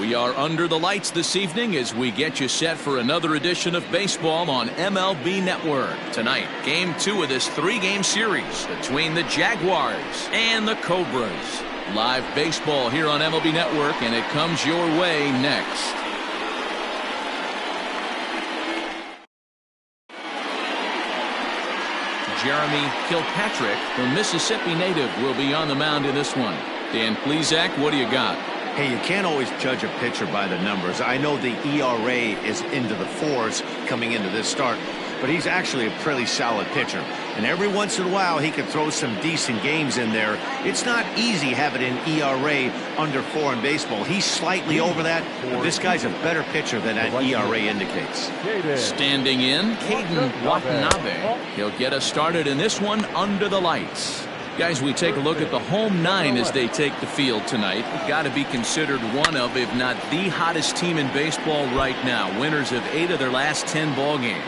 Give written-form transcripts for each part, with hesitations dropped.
We are under the lights this evening as we get you set for another edition of baseball on MLB Network. Tonight, Game 2 of this 3-game series between the Jaguars and the Cobras. Live baseball here on MLB Network, and it comes your way next. Jeremy Kilpatrick, the Mississippi native, will be on the mound in this one. Dan Plesac, what do you got? Hey, you can't always judge a pitcher by the numbers. I know the ERA is into the 4s coming into this start, but he's actually a pretty solid pitcher. And every once in a while, he can throw some decent games in there. It's not easy having an ERA under 4 in baseball. He's slightly over that, but this guy's a better pitcher than that ERA indicates. Standing in, Caden Watanabe. He'll get us started in this one under the lights. Guys, we take a look at the home 9 as they take the field tonight. Got to be considered one of, if not the hottest team in baseball right now. Winners of 8 of their last 10 ball games.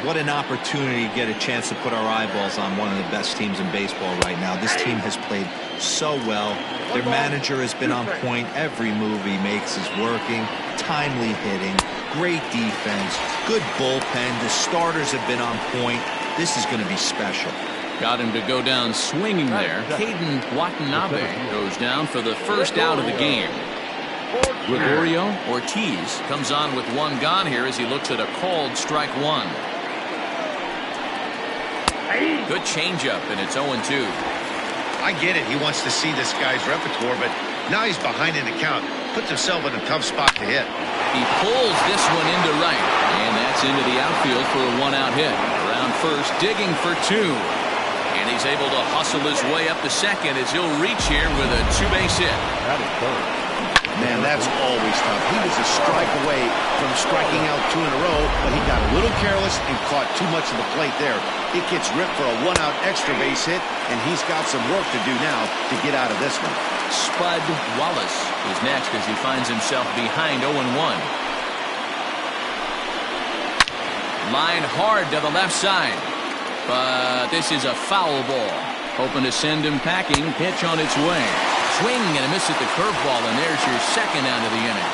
What an opportunity to get a chance to put our eyeballs on one of the best teams in baseball right now. This team has played so well. Their manager has been on point. Every move he makes is working. Timely hitting. Great defense. Good bullpen. The starters have been on point. This is going to be special. Got him to go down swinging there. Caden Watanabe goes down for the first out of the game. Gregorio Ortiz comes on with 1 gone here as he looks at a called strike 1. Good changeup, and it's 0-2. I get it. He wants to see this guy's repertoire, but now he's behind in the count. Puts himself in a tough spot to hit. He pulls this one into right, and that's into the outfield for a 1-out hit. Around first, digging for 2. And he's able to hustle his way up to second as he'll reach here with a 2-base hit. That is good. Man, that's always tough. He was a strike away from striking out 2 in a row, but he got a little careless and caught too much of the plate there. It gets ripped for a 1-out extra base hit, and he's got some work to do now to get out of this one. Spud Wallace is next as he finds himself behind 0-1. Line hard to the left side. But this is a foul ball. Hoping to send him packing. Pitch on its way. Swing and a miss at the curveball, and there's your second out of the inning.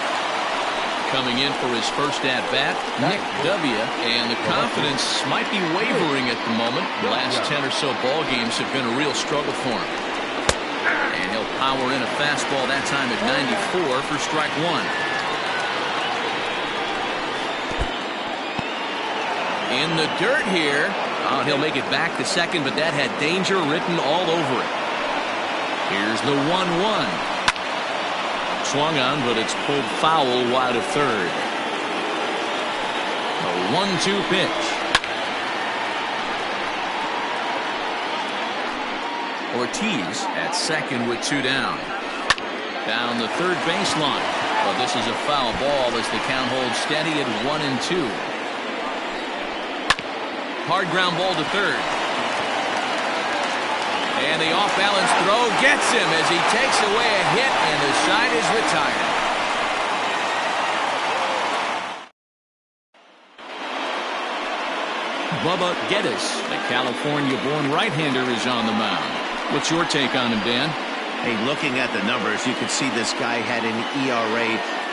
Coming in for his first at-bat, Nick W. And the confidence might be wavering at the moment. The last 10 or so ball games have been a real struggle for him. And he'll power in a fastball that time at 94 for strike 1. In the dirt here. Oh, he'll make it back to second, but that had danger written all over it. Here's the 1-1. Swung on, but it's pulled foul wide of third. A 1-2 pitch. Ortiz at second with 2 down. Down the third baseline. But this is a foul ball as the count holds steady at 1-2. Hard ground ball to third. And the off-balance throw gets him as he takes away a hit, and the side is retired. Bubba Geddes, the California-born right-hander, is on the mound. What's your take on him, Dan? Hey, looking at the numbers, you can see this guy had an ERA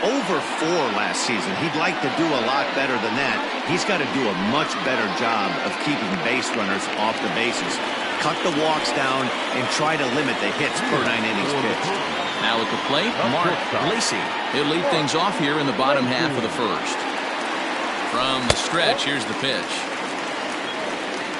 over 4 last season. He'd like to do a lot better than that. He's got to do a much better job of keeping base runners off the bases. Cut the walks down and try to limit the hits per 9 innings pitched. Now at the plate, Mark Lacey. He'll lead things off here in the bottom half of the first. From the stretch, here's the pitch.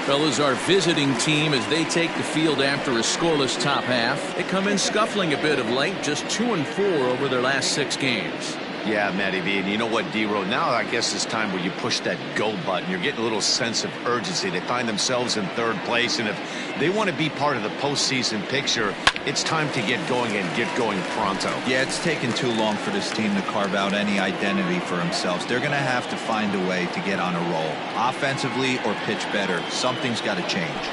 Fellas, our visiting team, as they take the field after a scoreless top half, they come in scuffling a bit of late, just 2-4 over their last 6 games. Yeah, Matty V, and you know what, D-Row, now I guess it's time where you push that go button. You're getting a little sense of urgency. They find themselves in 3rd place, and if they want to be part of the postseason picture, it's time to get going and get going pronto. Yeah, it's taken too long for this team to carve out any identity for themselves. They're going to have to find a way to get on a roll, offensively or pitch better. Something's got to change.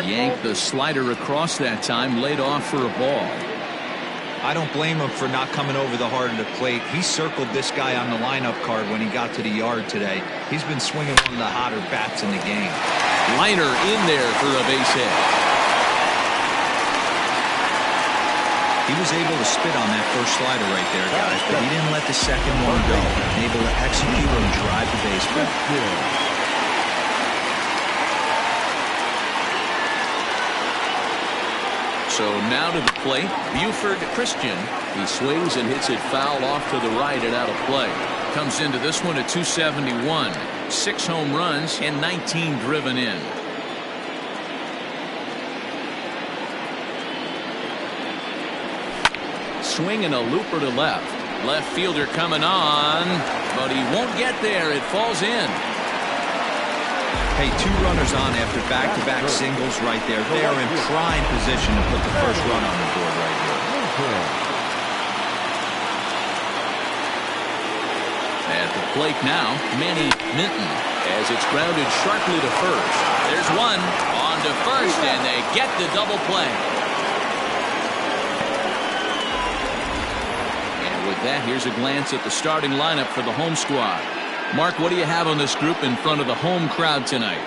Yanked the slider across that time, laid off for a ball. I don't blame him for not coming over the heart of the plate. He circled this guy on the lineup card when he got to the yard today. He's been swinging one of the hotter bats in the game. Liner in there for a base hit. He was able to spit on that first slider right there, guys, but he didn't let the second one go. Able to execute and drive the baseball. So now to the plate, Buford Christian. He swings and hits it foul off to the right and out of play. Comes into this one at 271. 6 home runs and 19 driven in. Swinging a looper to left. Left fielder coming on, but he won't get there. It falls in. Hey, 2 runners on after back-to-back singles right there. They are in prime position to put the first run on the board right here. At the plate now, Manny Minton, as it's grounded sharply to first. There's one on to first, and they get the double play. And with that, here's a glance at the starting lineup for the home squad. Mark, what do you have on this group in front of the home crowd tonight?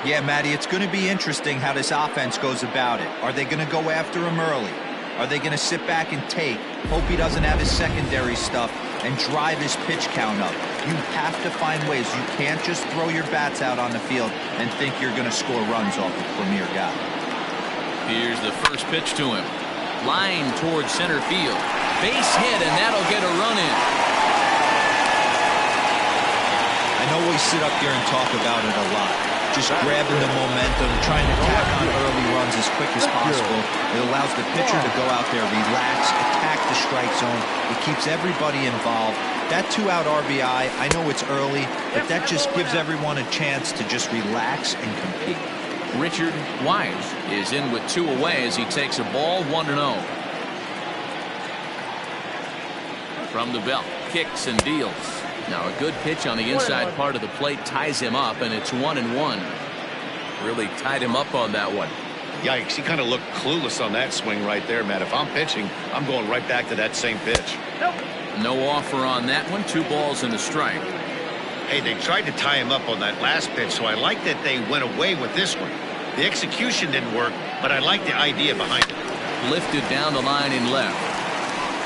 Yeah, Matty, it's going to be interesting how this offense goes about it. Are they going to go after him early? Are they going to sit back and take, hope he doesn't have his secondary stuff, and drive his pitch count up? You have to find ways. You can't just throw your bats out on the field and think you're going to score runs off a premier guy. Here's the first pitch to him. Line towards center field. Base hit, and that'll get a run in. I know we sit up here and talk about it a lot. Just grabbing the momentum, trying to tack on early runs as quick as possible. It allows the pitcher to go out there, relax, attack the strike zone. It keeps everybody involved. That 2-out RBI, I know it's early, but that just gives everyone a chance to just relax and compete. Richard Wise is in with 2 away as he takes a ball 1-0. From the belt, kicks and deals. Now a good pitch on the inside part of the plate ties him up, and it's 1-1. Really tied him up on that one. Yikes, he kind of looked clueless on that swing right there, Matt. If I'm pitching, I'm going right back to that same pitch. No offer on that one. 2 balls and a strike. Hey, they tried to tie him up on that last pitch, so I like that they went away with this one. The execution didn't work, but I like the idea behind it. Lifted down the line in left.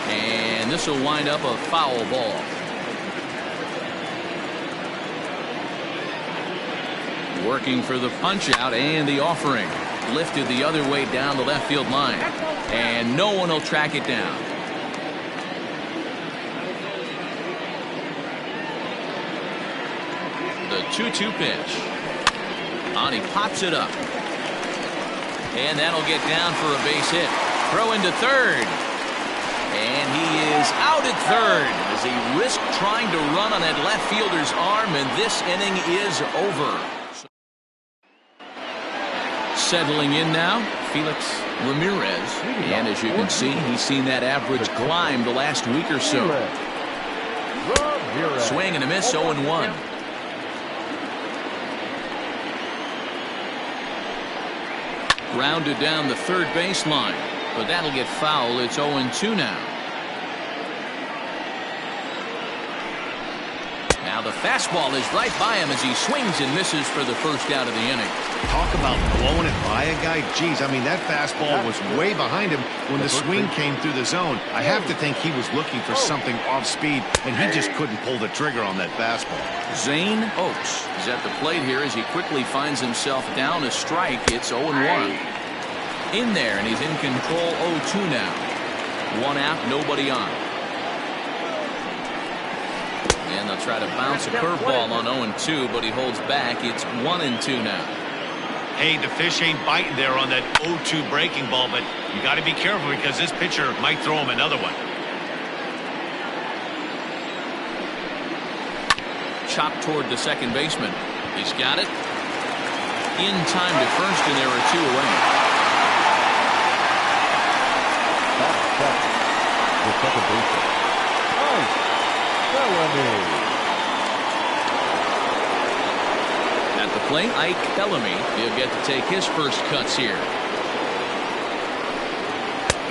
And this will wind up a foul ball. Working for the punch out and the offering. Lifted the other way down the left field line. And no one will track it down. The 2-2 pitch. On, he pops it up. And that'll get down for a base hit. Throw into third. And he is out at third as he risked trying to run on that left fielder's arm, and this inning is over. Settling in now, Felix Ramirez. And as you can see, he's seen that average climb the last week or so. Swing and a miss, 0-1. Grounded down the third baseline, but that'll get foul. It's 0-2 now. Now the fastball is right by him as he swings and misses for the first out of the inning. Talk about blowing it by a guy. Geez, I mean, that fastball was way behind him when the swing came through the zone. I have to think he was looking for something off speed, and he just couldn't pull the trigger on that fastball. Zane Oaks is at the plate here as he quickly finds himself down a strike. It's 0-1. In there, and he's in control. 0-2 now. 1 out, nobody on. And they'll try to bounce a curveball on 0-2, but he holds back. It's 1-2 now. Hey, the fish ain't biting there on that 0-2 breaking ball, but you got to be careful because this pitcher might throw him another one. Chopped toward the second baseman. He's got it. In time to first, and there are 2 away. At the plate, Ike Bellamy. He'll get to take his first cuts here.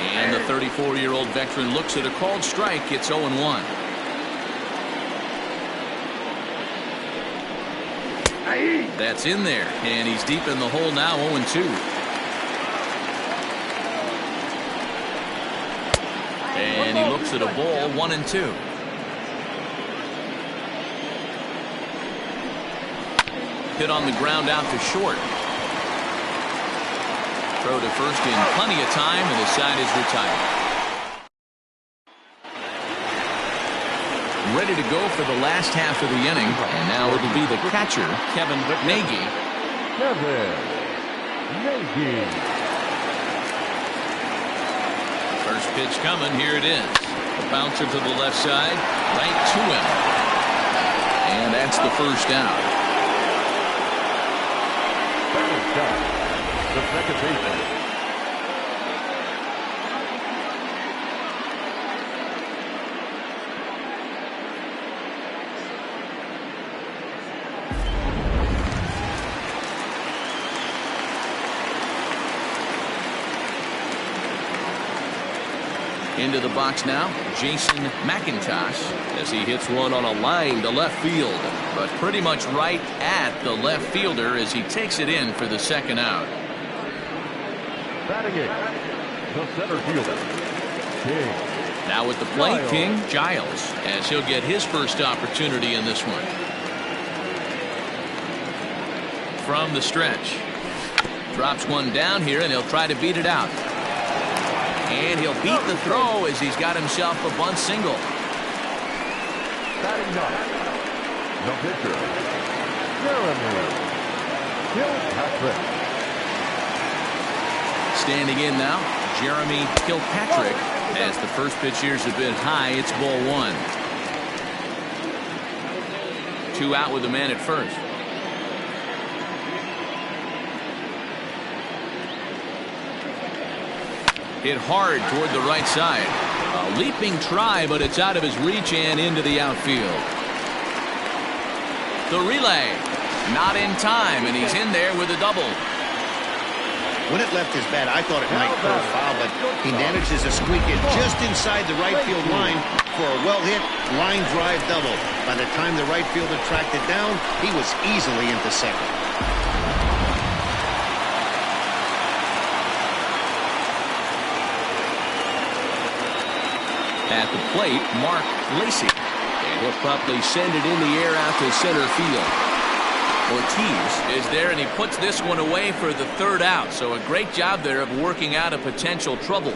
And the 34-year-old veteran looks at a called strike. It's 0-1. That's in there, and he's deep in the hole now. 0-2. looks at a ball 1-2. Hit on the ground out to short. Throw to first in plenty of time, and the side is retired. Ready to go for the last half of the inning, and now it'll be the catcher, Kevin Nagy. First pitch coming, here it is. A bouncer to the left side, right to him. And that's the first out. The second baseman. Into the box now, Jason McIntosh, as he hits one on a line to left field, but pretty much right at the left fielder as he takes it in for the second out. Batting it, the center fielder, King. Now at the plate, King Giles, as he'll get his first opportunity in this one. From the stretch. Drops one down here, and he'll try to beat it out. And he'll beat the throw as he's got himself a bunt single. Batting ninth, the pitcher, Jeremy Kilpatrick. Standing in now, Jeremy Kilpatrick, as the first pitch here's a bit high. It's ball one. 2 out with the man at first. Hit hard toward the right side. A leaping try, but it's out of his reach and into the outfield. The relay, not in time, and he's in there with a double. When it left his bat, I thought it might curve foul, but he manages to squeak it just inside the right field line for a well-hit line drive double. By the time the right fielder tracked it down, he was easily into second. At the plate, Mark Lacy, and he'll promptly send it in the air out to center field. Ortiz is there, and he puts this one away for the third out. So a great job there of working out a potential trouble.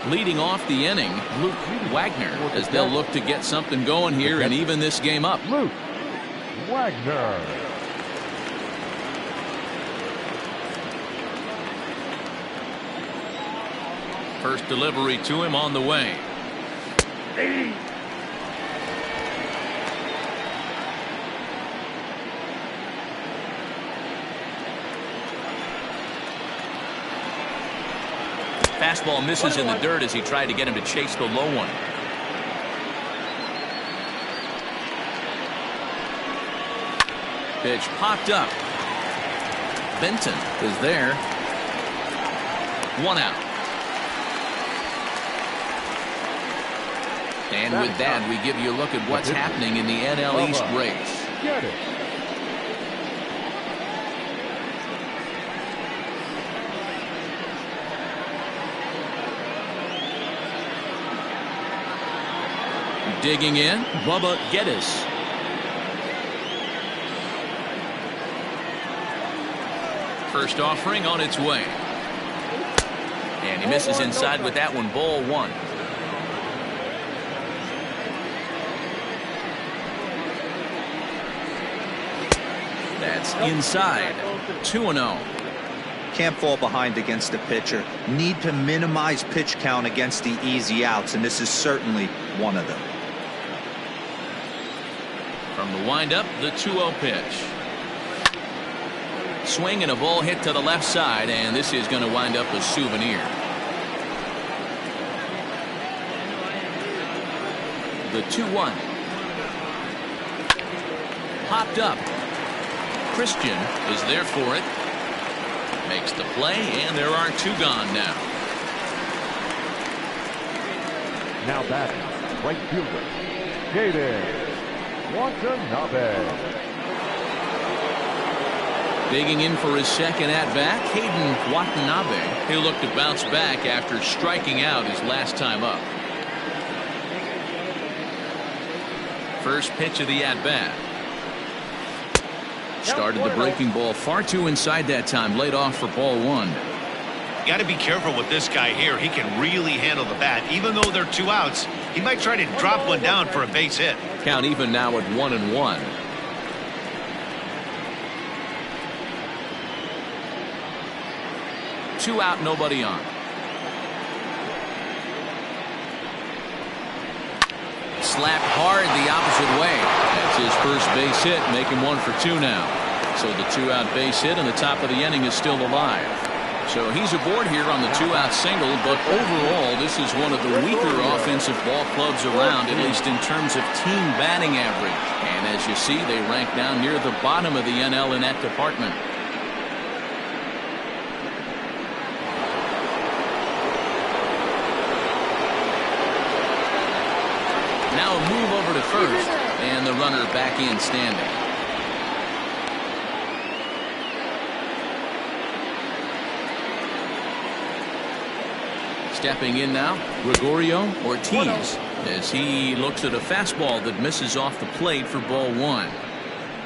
Leading off the inning, Luke Wagner, as they'll look to get something going here and even this game up. Luke Wagner. First delivery to him on the way. Fastball misses in the dirt as he tried to get him to chase the low one. Pitch popped up. Benton is there. 1 out. And with that, we give you a look at what's happening in the NL East race. Get it. Digging in, Bubba Geddes. First offering on its way. And he misses inside with that one, ball one. That's inside. 2-0. Can't fall behind against the pitcher. Need to minimize pitch count against the easy outs, and this is certainly one of them. From the windup, the 2-0 pitch. Swing and a ball hit to the left side, and this is going to wind up a souvenir. The 2-1. Popped up. Christian is there for it. Makes the play, and there are 2 gone now. Now batting, right fielder, Watanabe. Digging in for his second at-bat, Caden Watanabe. He'll look to bounce back after striking out his last time up. First pitch of the at-bat. Started the breaking ball far too inside that time. Laid off for ball one. Got to be careful with this guy here. He can really handle the bat. Even though they're 2 outs, he might try to drop one down for a base hit. Count even now at 1-1. Two out, nobody on. Slapped hard the opposite way. That's his first base hit, make him 1 for 2 now. So the 2-out base hit and the top of the inning is still alive. So he's aboard here on the 2-out single, but overall this is one of the weaker offensive ball clubs around, at least in terms of team batting average. And as you see, they rank down near the bottom of the NL in that department. Now a move over to first, and the runner back in standing. Stepping in now, Gregorio Ortiz, as he looks at a fastball that misses off the plate for ball one.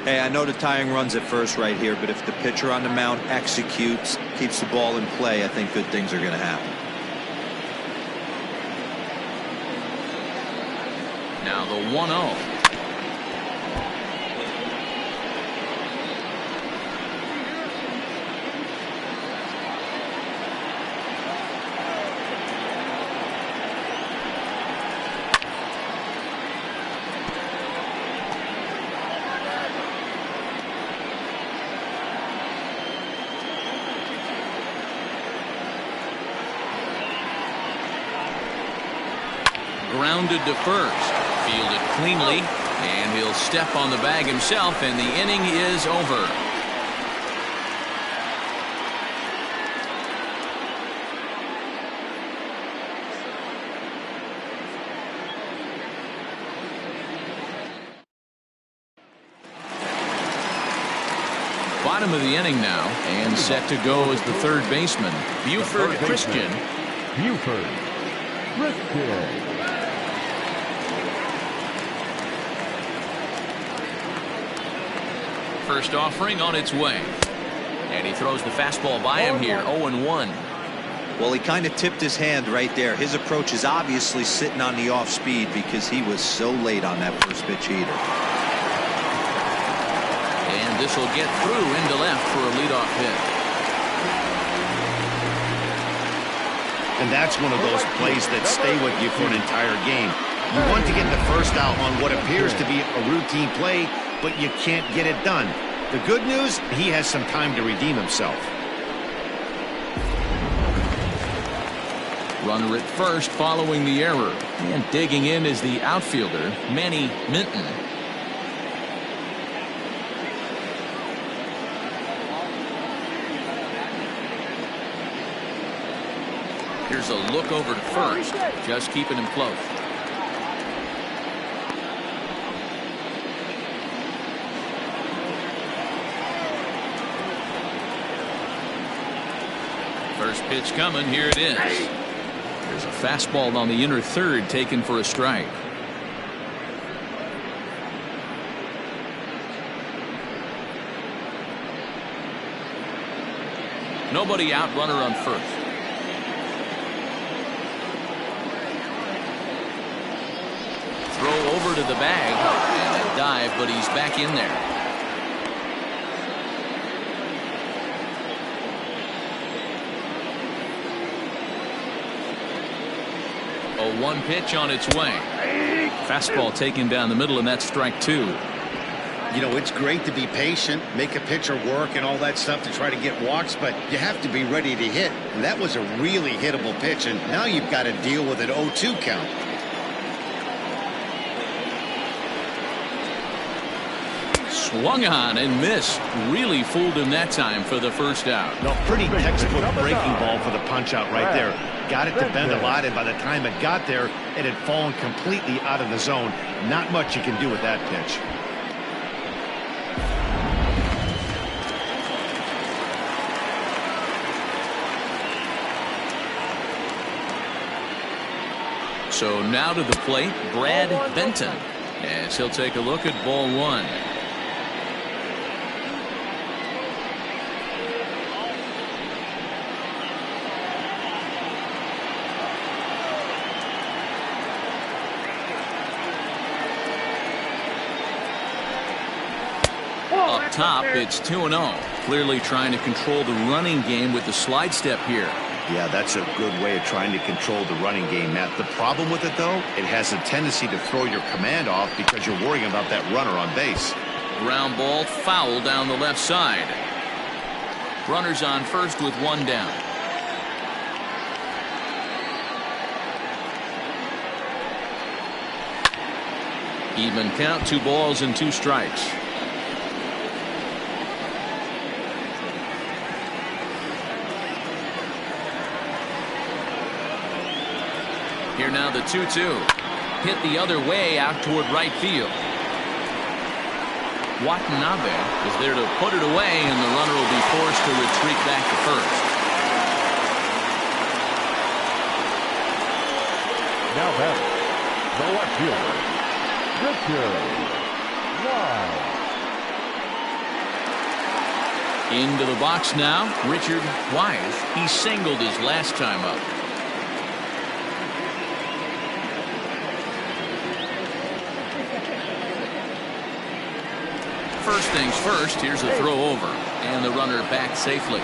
Hey, I know the tying runs at first right here, but if the pitcher on the mound executes, keeps the ball in play, I think good things are going to happen. Now the 1-0. Grounded to first. Fielded cleanly, and he'll step on the bag himself, and the inning is over. Bottom of the inning now, and set to go as the third baseman, Buford Christian. Buford Christian. First offering on its way. And he throws the fastball by him here, 0-1. Well, he kind of tipped his hand right there. His approach is obviously sitting on the off speed because he was so late on that first pitch heater. And this will get through into left for a leadoff hit. And that's one of those plays that stay with you for an entire game. You want to get the first out on what appears to be a routine play, but you can't get it done. The good news, he has some time to redeem himself. Runner at first following the error. And digging in is the outfielder, Manny Minton. Here's a look over to first, just keeping him close. First pitch coming, here it is. There's a fastball on the inner third taken for a strike. Nobody out, runner on first. Throw over to the bag and a dive, but he's back in there. A 1 pitch on its way. Fastball taken down the middle, and that's strike 2. You know, it's great to be patient, make a pitcher work and all that stuff to try to get walks, but you have to be ready to hit. And that was a really hittable pitch, and now you've got to deal with an 0-2 count. swung on and missed. Really fooled him that time for the first out. No, pretty textbook breaking ball for the punch out right there. Got it to bend a lot, and by the time it got there, it had fallen completely out of the zone. Not much you can do with that pitch. So now to the plate, Brad Benton, as he'll take a look at ball one. Up top, it's 2-0. Clearly trying to control the running game with the slide step here. Yeah, that's a good way of trying to control the running game, Matt. The problem with it, though, it has a tendency to throw your command off because you're worrying about that runner on base. Ground ball foul down the left side. Runners on first with one down. Even count, 2 balls and 2 strikes. Here now the 2-2. Hit the other way out toward right field. Watanabe is there to put it away, and the runner will be forced to retreat back to first. Now batting, the left fielder, Richard Wise. Into the box now, Richard Wise. He singled his last time up. First things first, here's a throw over, and the runner back safely.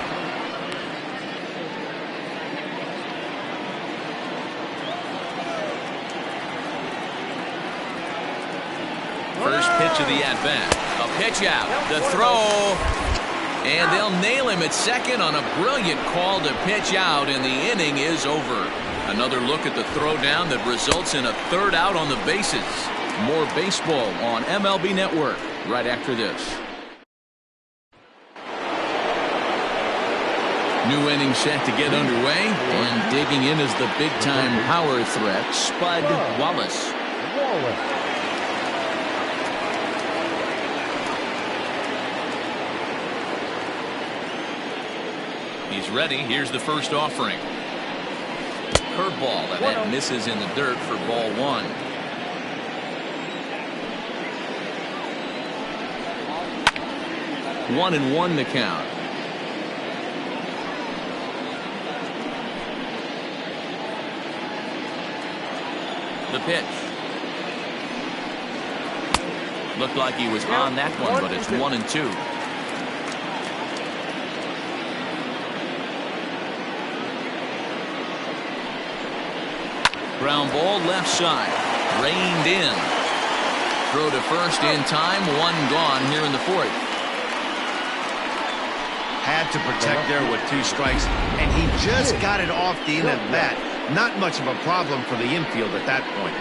First pitch of the at-bat. A pitch out, the throw, and they'll nail him at second on a brilliant call to pitch out, and the inning is over. Another look at the throw down that results in a third out on the bases. More baseball on MLB Network right after this. New inning set to get underway, and digging in is the big-time power threat, Spud Wallace. He's ready. Here's the first offering. Curveball, and that misses in the dirt for ball one. One and one to count. The pitch. Looked like he was on that one, but it's 1-2. Ground ball left side. Reined in. Throw to first in time. One gone here in the fourth. Had to protect there with 2 strikes, and he just got it off the end of that. Not much of a problem for the infield at that point.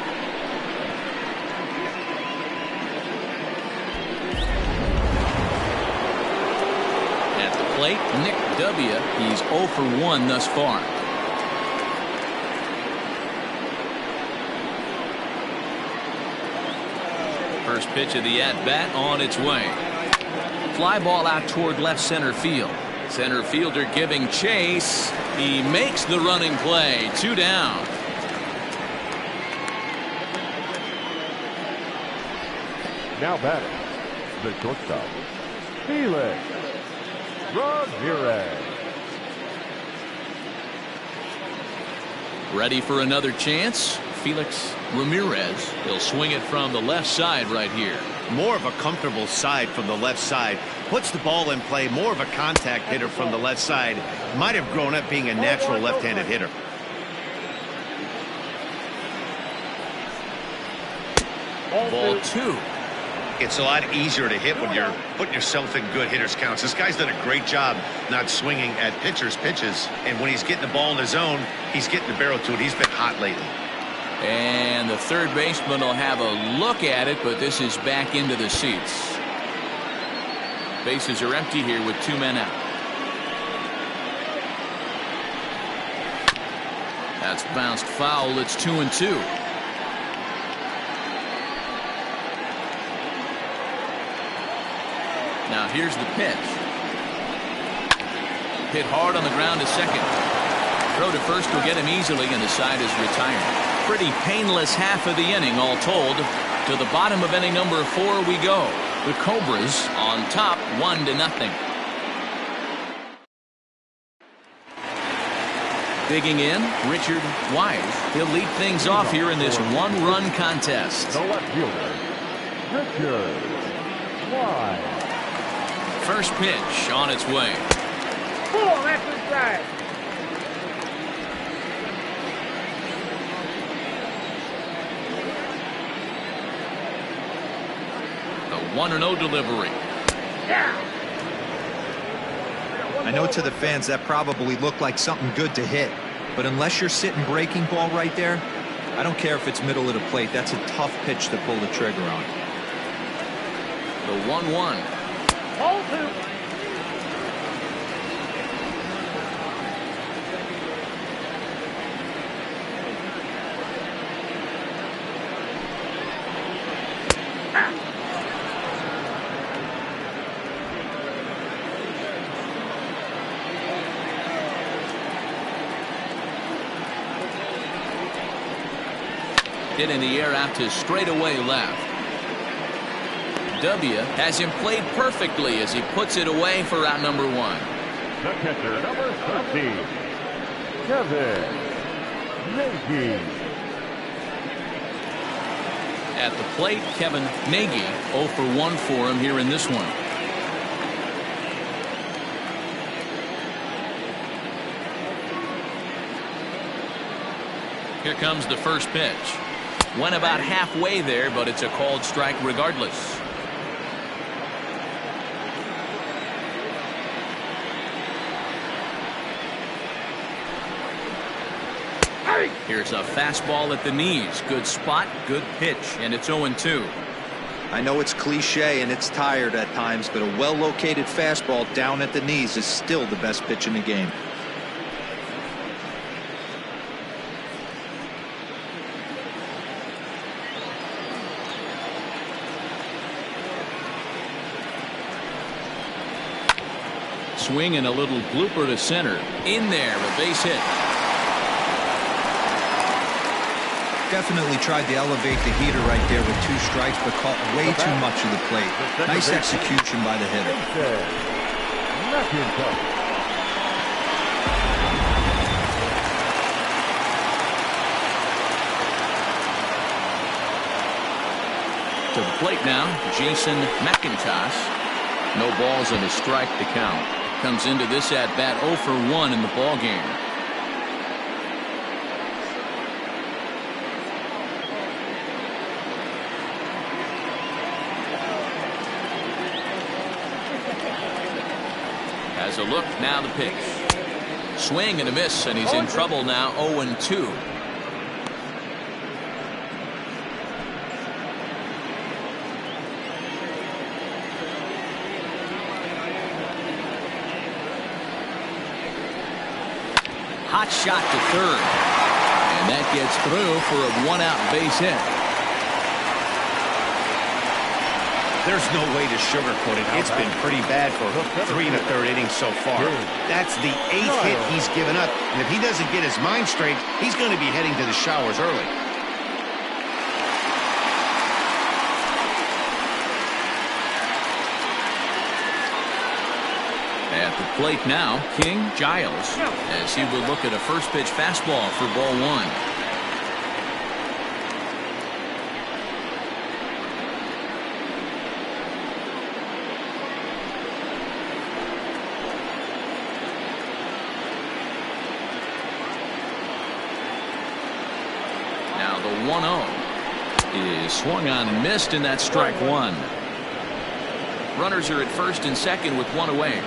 At the plate, Nick W. He's 0 for 1 thus far. First pitch of the at-bat on its way. Fly ball out toward left center field. Center fielder giving chase. He makes the running play. 2 down. Now batting, the shortstop, Felix Ramirez. Ready for another chance? Felix Ramirez. He'll swing it from the left side right here. More of a comfortable side from the left side. Puts the ball in play. More of a contact hitter from the left side. Might have grown up being a natural left-handed hitter. Ball 2. It's a lot easier to hit when you're putting yourself in good hitters counts. This guy's done a great job not swinging at pitchers' pitches. And when he's getting the ball in his zone, he's getting the barrel to it. He's been hot lately. And the third baseman will have a look at it, but this is back into the seats. Bases are empty here with 2 men out. That's bounced foul. It's 2-2. Now here's the pitch. Hit hard on the ground to second. Throw to first will get him easily, and the side is retired. Pretty painless half of the inning, all told. To the bottom of inning number 4 we go. The Cobras on top, 1-0. Digging in, Richard Wise. He'll lead things off here in this one-run contest. The left fielder, Richard Wise. First pitch on its way. That's inside. The 1-0 delivery. I know to the fans that probably looked like something good to hit, but unless you're sitting breaking ball right there, I don't care if it's middle of the plate. That's a tough pitch to pull the trigger on. The 1-1. Hold to. Hit in the air out to straightaway left. W has him played perfectly as he puts it away for out number 1. The catcher, number 13, Kevin Nagy. At the plate, Kevin Nagy, 0 for 1 for him here in this one. Here comes the first pitch. Went about halfway there, but it's a called strike regardless. Here's a fastball at the knees. Good spot, good pitch, and it's 0-2. I know it's cliche and it's tired at times, but a well-located fastball down at the knees is still the best pitch in the game. Swing and a little blooper to center. In there, a base hit. Definitely tried to elevate the heater right there with 2 strikes, but caught way too much of the plate. Nice execution by the hitter. To the plate now, Jason McIntosh. No balls and a strike to count. Comes into this at-bat 0 for 1 in the ball game. Has a look, now the pitch. Swing and a miss, and he's in trouble now, 0-2. Hot shot to third. And that gets through for a 1-out base hit. There's no way to sugarcoat it. It's been pretty bad for 3 1/3 innings so far. That's the 8th hit he's given up. And if he doesn't get his mind straight, he's going to be heading to the showers early. At the plate now, King Giles, as he will look at a first pitch fastball for ball 1. Now the 1-0 is swung on and missed, and that's strike 1. Runners are at first and second with 1 away.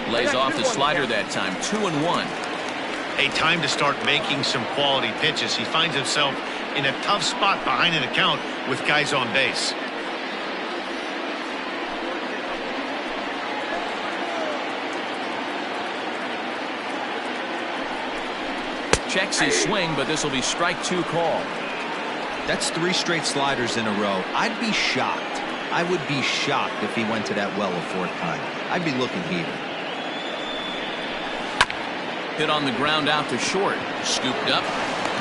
Lays off the slider that time. 2-1. A time to start making some quality pitches. He finds himself in a tough spot behind an account with guys on base. Checks his swing, but this will be strike 2 call. That's 3 straight sliders in a row. I'd be shocked. I would be shocked if he went to that well a 4th time. I'd be looking here. Hit on the ground out to short. Scooped up.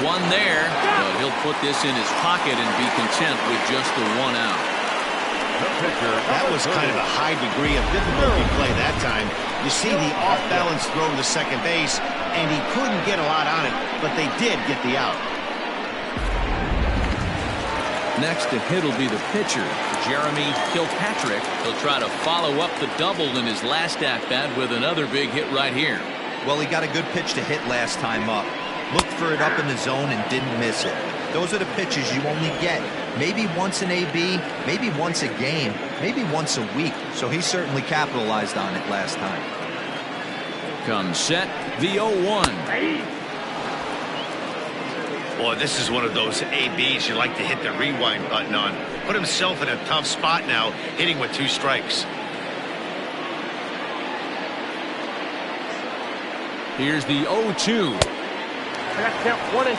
One there, but he'll put this in his pocket and be content with just the 1 out. That was kind of a high degree of difficulty play that time. You see the off-balance throw to second base, and he couldn't get a lot on it, but they did get the out. Next to hit will be the pitcher, Jeremy Kilpatrick. He'll try to follow up the double in his last at-bat with another big hit right here. Well, he got a good pitch to hit last time up. Looked for it up in the zone and didn't miss it. Those are the pitches you only get. Maybe once an AB, maybe once a game, maybe once a week. So he certainly capitalized on it last time. Comes set, the 0-1. Boy, this is one of those ABs you like to hit the rewind button on. Put himself in a tough spot now, hitting with 2 strikes. Here's the 0-2. I got to count 1 and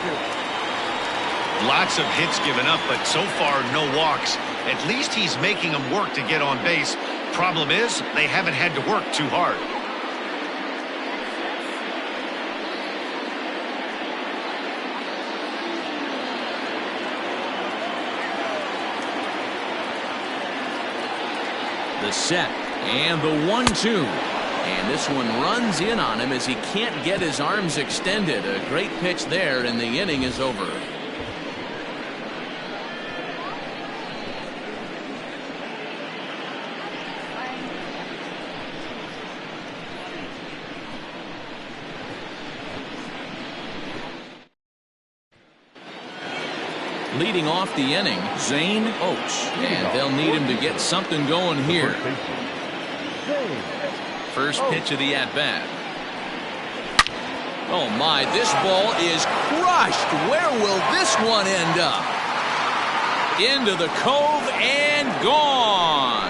2. Lots of hits given up, but so far no walks. At least he's making them work to get on base. Problem is, they haven't had to work too hard. The set and the 1-2. And this one runs in on him as he can't get his arms extended. A great pitch there, and the inning is over. Leading off the inning, Zane Oates, and they'll need him to get something going here. First pitch of the at-bat. Oh my, this ball is crushed. Where will this one end up? Into the cove and gone.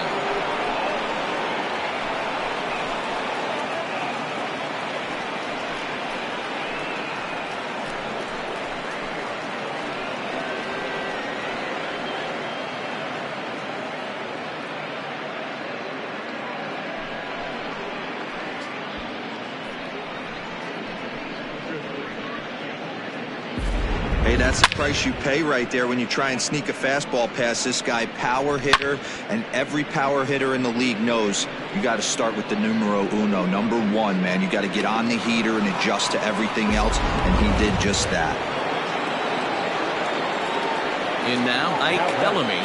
Hey, that's the price you pay right there when you try and sneak a fastball past this guy. Power hitter, and every power hitter in the league knows you got to start with the numero uno, number 1, man. You got to get on the heater and adjust to everything else, and he did just that. In now, Ike Bellamy,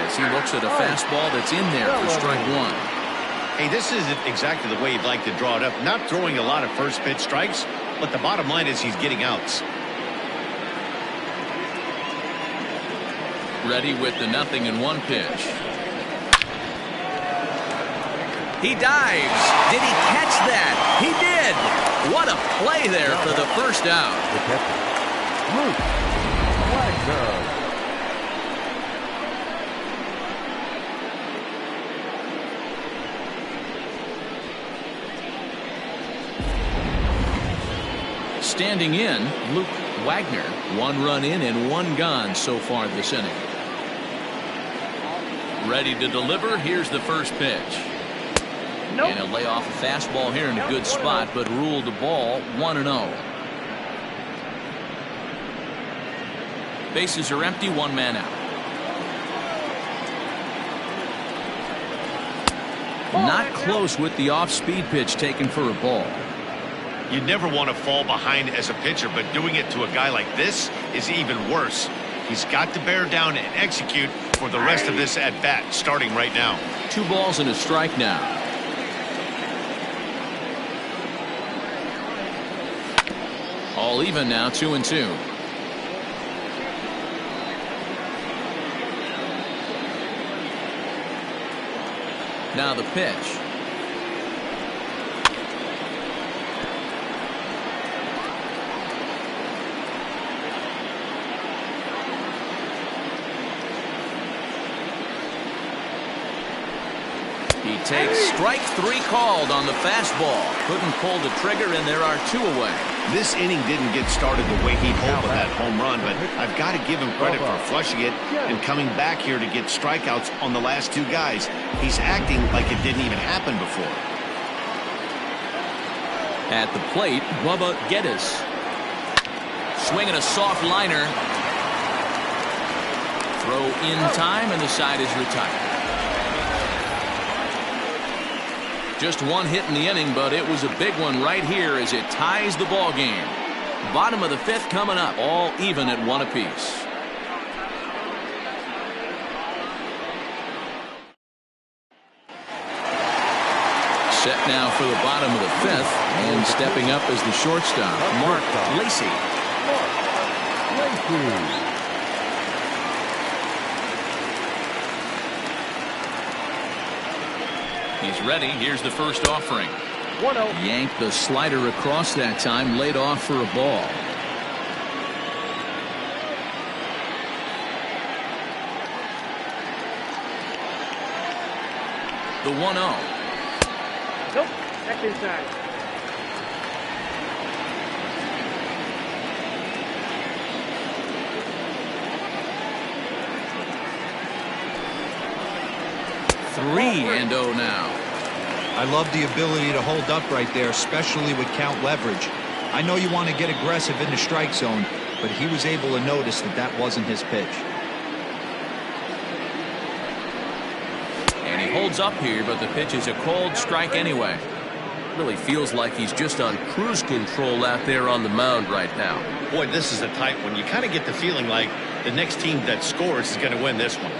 as he looks at a fastball that's in there for strike 1. Hey, this isn't exactly the way you'd like to draw it up. Not throwing a lot of first pitch strikes, but the bottom line is he's getting outs. Ready with the 0-1 pitch. He dives. Did he catch that? He did. What a play there for the first out. Standing in, Luke Wagner. 1 run in and 1 gone so far this inning. Ready to deliver. Here's the first pitch. Nope. And he'll lay off a fastball here in a good spot, but ruled the ball 1-0. Bases are empty, 1 man out. Not close with the off-speed pitch taken for a ball. You never want to fall behind as a pitcher, but doing it to a guy like this is even worse. He's got to bear down and execute for the rest of this at-bat, starting right now. 2 balls and a strike now. All even now, 2-2. Now the pitch. He takes strike 3 called on the fastball. Couldn't pull the trigger, and there are 2 away. This inning didn't get started the way he'd hoped with that home run, but I've got to give him credit for flushing it and coming back here to get strikeouts on the last 2 guys. He's acting like it didn't even happen before. At the plate, Bubba Geddes. Swinging a soft liner. Throw in time, and the side is retired. Just 1 hit in the inning, but it was a big one right here as it ties the ball game. Bottom of the 5th coming up, all even at 1 apiece. Set now for the bottom of the 5th, and stepping up as the shortstop, Mark Lacy. He's ready. Here's the first offering. 1-0. Yanked the slider across that time, laid off for a ball. The 1-0. Nope. That's inside. Three and 0 now. I love the ability to hold up right there, especially with count leverage. I know you want to get aggressive in the strike zone, but he was able to notice that that wasn't his pitch. And he holds up here, but the pitch is a cold strike anyway. Really feels like he's just on cruise control out there on the mound right now. Boy, this is a tight one. You kind of get the feeling like the next team that scores is going to win this one.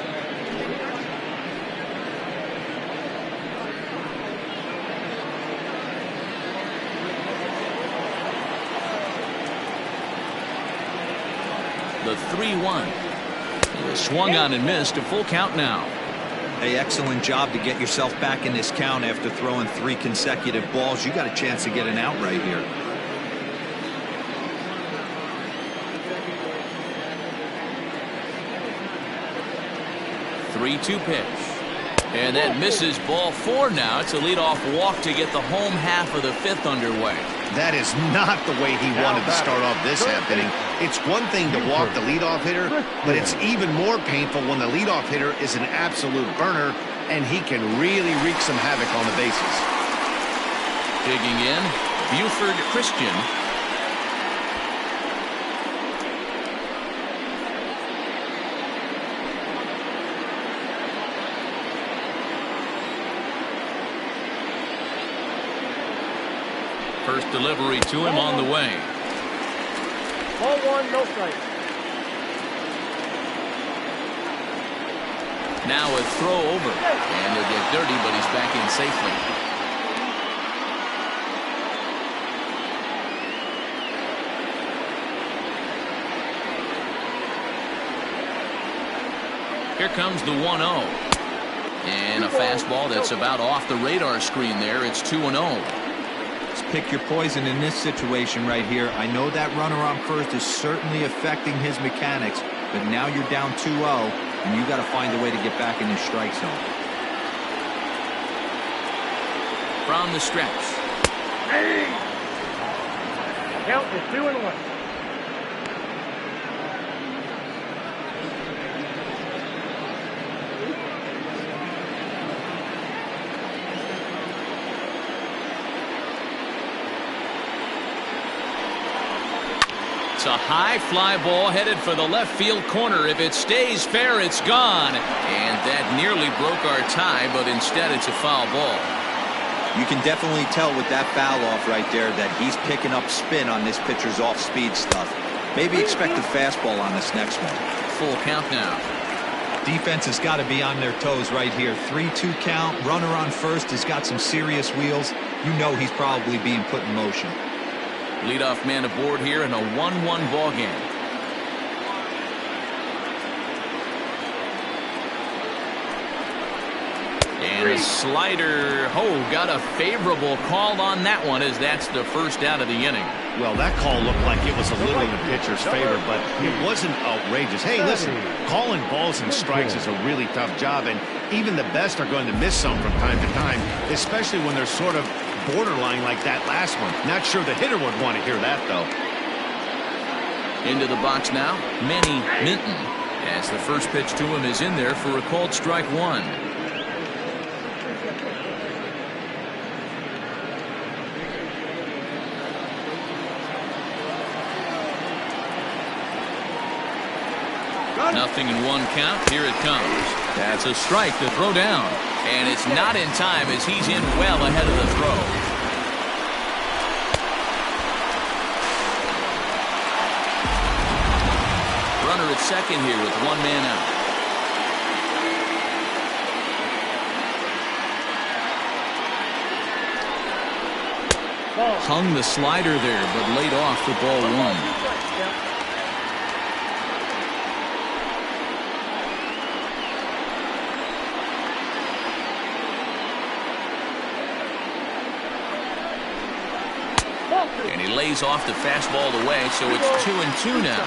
The 3-1. He was swung on and missed. A full count now. Hey, excellent job to get yourself back in this count after throwing 3 consecutive balls. You got a chance to get an out right here. Three-two pitch. And that misses. Ball 4 now. It's a leadoff walk to get the home half of the 5th underway. That is not the way he wanted to start off this half inning. It's one thing to walk the leadoff hitter, but it's even more painful when the leadoff hitter is an absolute burner, and he can really wreak some havoc on the bases. Digging in, Buford Christian. First delivery to him on the way. Ball 1, no strike. Now a throw over. And he'll get dirty, but he's back in safely. Here comes the 1-0. And a fastball that's about off the radar screen there. It's 2-0. Pick your poison in this situation right here. I know that runner on first is certainly affecting his mechanics, but now you're down 2-0, and you got to find a way to get back in this strike zone. From the stretch. Hey! Count is 2-1. It's a high fly ball headed for the left field corner. If it stays fair, it's gone. And that nearly broke our tie, but instead it's a foul ball. You can definitely tell with that foul off right there that he's picking up spin on this pitcher's off-speed stuff. Maybe expect a fastball on this next one. Full count now. Defense has got to be on their toes right here. 3-2 count. Runner on first has got some serious wheels. You know he's probably being put in motion. Leadoff man aboard here in a 1-1 ball game. And a slider. Oh, got a favorable call on that one as that's the first out of the inning. Well, that call looked like it was a little in the pitcher's favor, but it wasn't outrageous. Hey, listen, calling balls and strikes is a really tough job, and even the best are going to miss some from time to time, especially when they're sort of borderline like that last one. Not sure the hitter would want to hear that, though. Into the box now, Manny Minton, as the first pitch to him is in there for a called strike one. Nothing in one count. Here it comes. That's a strike to throw down. And it's not in time as he's in well ahead of the throw. Runner at second here with one man out. Hung the slider there, but laid off for ball one. And he lays off the fastball away, so it's 2-2 now.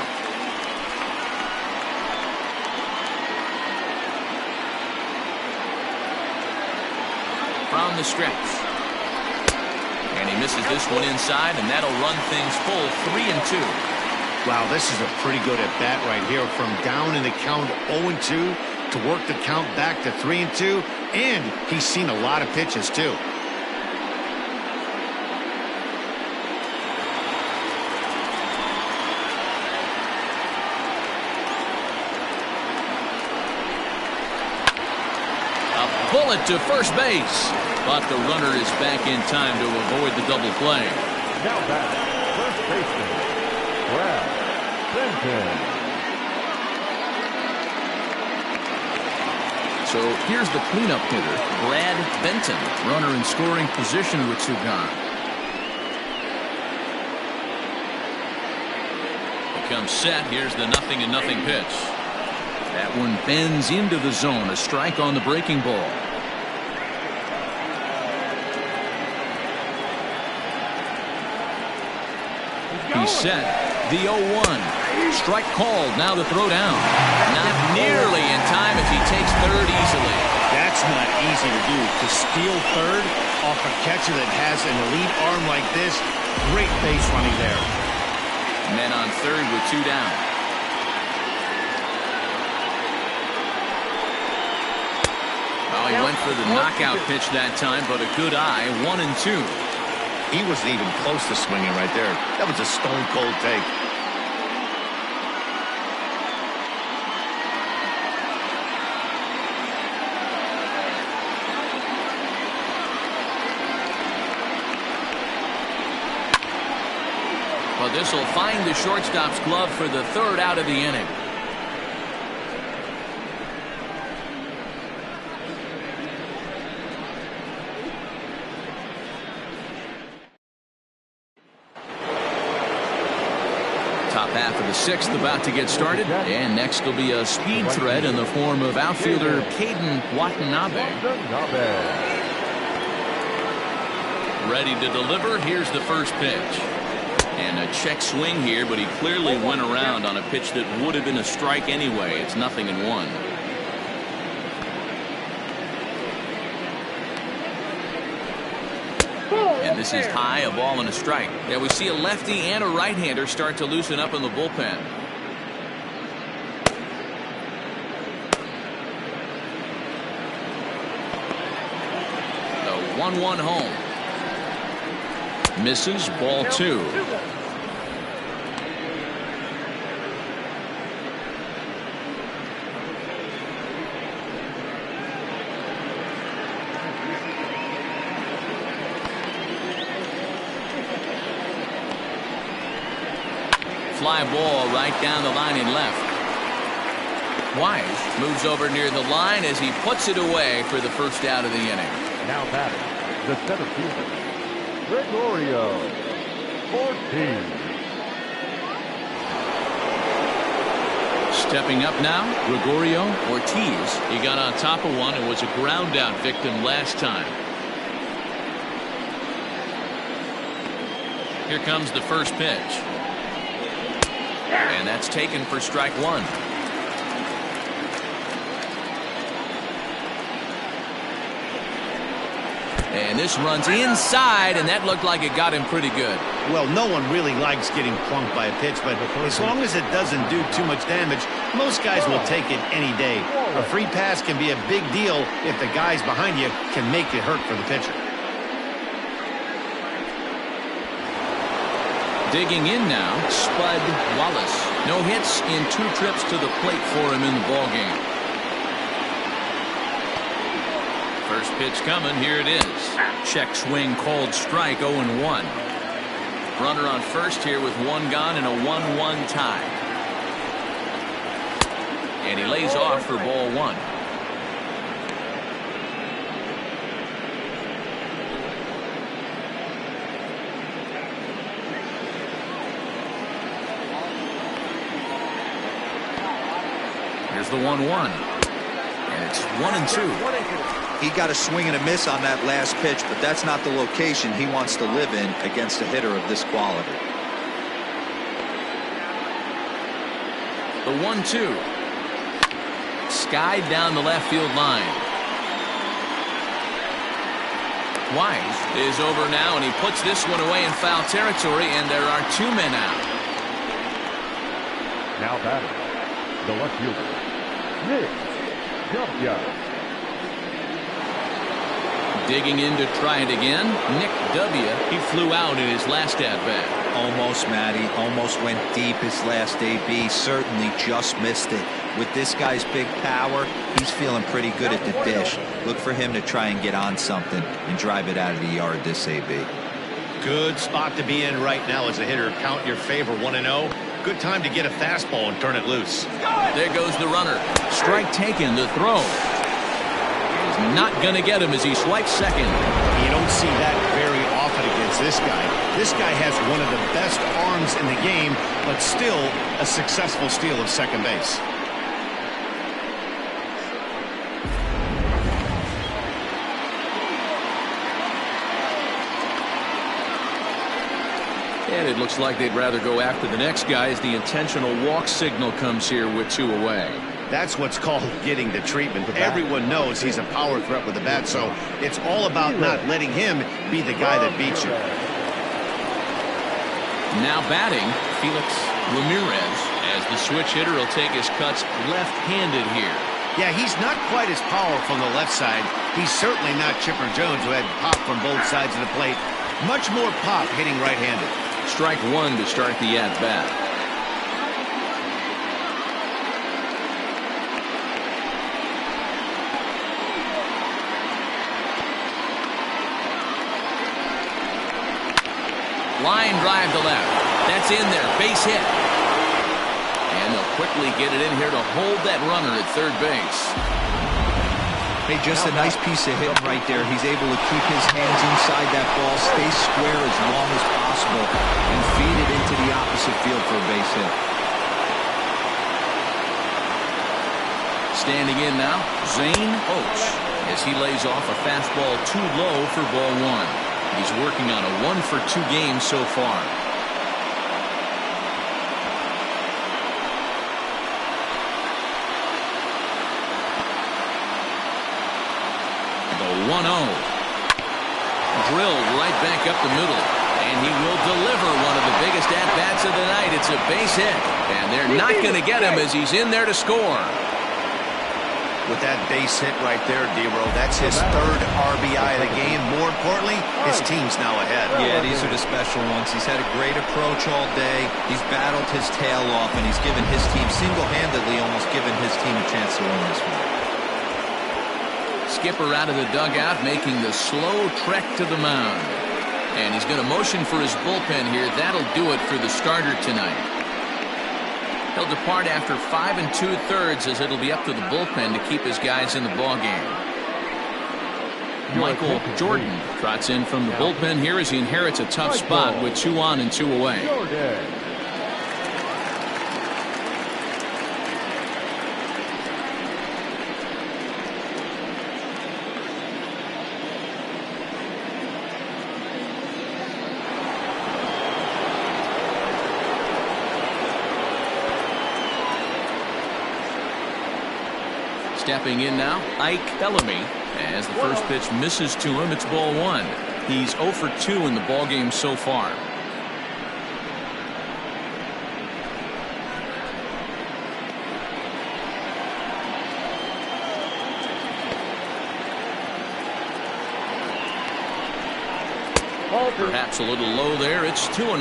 From the stretch. And he misses this one inside, and that'll run things full 3-2. Wow, this is a pretty good at-bat right here. From down in the count 0-2 to work the count back to 3-2, and he's seen a lot of pitches, too. Bullet to first base, but the runner is back in time to avoid the double play. Now back, first baseman, Brad Benton. So here's the cleanup hitter, Brad Benton, runner in scoring position with two gone. He comes set. Here's the 0-0 pitch. That one bends into the zone. A strike on the breaking ball. He's set. The 0-1. Strike called. Now the throw down. Not nearly in time as he takes third easily. That's not easy to do. To steal third off a catcher that has an elite arm like this. Great base running there. Men on third with two down. He went for the knockout pitch that time, but a good eye, 1-2. He wasn't even close to swinging right there. That was a stone-cold take. Well, this will find the shortstop's glove for the third out of the inning. Top half of the sixth about to get started, and next will be a speed threat in the form of outfielder Caden Watanabe. Ready to deliver. Here's the first pitch. And a check swing here, but he clearly went around on a pitch that would have been a strike anyway. It's 0-1. And this is high, a ball and a strike. Yeah, we see a lefty and a right-hander start to loosen up in the bullpen. The 1-1 home. Misses, ball two. Fly ball right down the line and left. Wise moves over near the line as he puts it away for the first out of the inning. Now batting, the center fielder, Gregorio Ortiz. Stepping up now, Gregorio Ortiz. He got on top of one and was a ground out victim last time. Here comes the first pitch. And that's taken for strike one. And this runs inside, and that looked like it got him pretty good. Well, no one really likes getting plunked by a pitch, but as long as it doesn't do too much damage, most guys will take it any day. A free pass can be a big deal if the guys behind you can make it hurt for the pitcher. Digging in now, Spud Wallace. No hits in 2 trips to the plate for him in the ballgame. First pitch coming, here it is. Check swing called strike, 0-1. Runner on first here with 1 gone and a 1-1 tie. And he lays off for ball 1. Here's the 1-1. And it's 1-2. He got a swing and a miss on that last pitch, but that's not the location he wants to live in against a hitter of this quality. The 1-2. Skied down the left field line. Wise is over now, and he puts this one away in foul territory, and there are 2 men out. Now batting, the left fielder, Nick W. Digging in to try it again, Nick W. He flew out in his last at-bat. Almost, Matty. Almost went deep his last AB. Certainly just missed it. With this guy's big power, he's feeling pretty good at the dish. Look for him to try and get on something and drive it out of the yard this AB. Good spot to be in right now as a hitter. Count your favor, 1-0. Good time to get a fastball and turn it loose. There goes the runner. Strike taken, the throw. He's not going to get him as he swipes second. You don't see that very often against this guy. This guy has one of the best arms in the game, but still a successful steal of second base. And it looks like they'd rather go after the next guy as the intentional walk signal comes here with 2 away. That's what's called getting the treatment. Everyone knows he's a power threat with the bat, so it's all about not letting him be the guy that beats you. Now batting, Felix Ramirez, as the switch hitter will take his cuts left-handed here. Yeah, he's not quite as powerful on the left side. He's certainly not Chipper Jones, who had pop from both sides of the plate. Much more pop hitting right-handed. Strike 1 to start the at-bat. Line drive to left. That's in there. Base hit. And they'll quickly get it in here to hold that runner at third base. Hey, just a nice piece of hitting right there. He's able to keep his hands inside that ball, stay square as long as possible, and feed it into the opposite field for a base hit. Standing in now, Zane Oates, as he lays off a fastball too low for ball 1. He's working on a 1-for-2 game so far. The 1-0. Drilled right back up the middle. And he will deliver one of the biggest at-bats of the night. It's a base hit. And they're not going to get him as he's in there to score. With that base hit right there, D-Row, that's his 3rd RBI of the game. More importantly, his team's now ahead. Yeah, these are the special ones. He's had a great approach all day. He's battled his tail off, and he's given his team, single-handedly almost given his team a chance to win this one. Skipper out of the dugout, making the slow trek to the mound. And he's going to motion for his bullpen here. That'll do it for the starter tonight. He'll depart after 5 2/3 as it'll be up to the bullpen to keep his guys in the ballgame. Michael Jordan trots in from the bullpen here as he inherits a tough spot with 2 on and 2 away. Stepping in now, Ike Bellamy. As the first pitch misses to him, it's ball one. He's 0 for 2 in the ballgame so far. Perhaps a little low there. It's 2-0.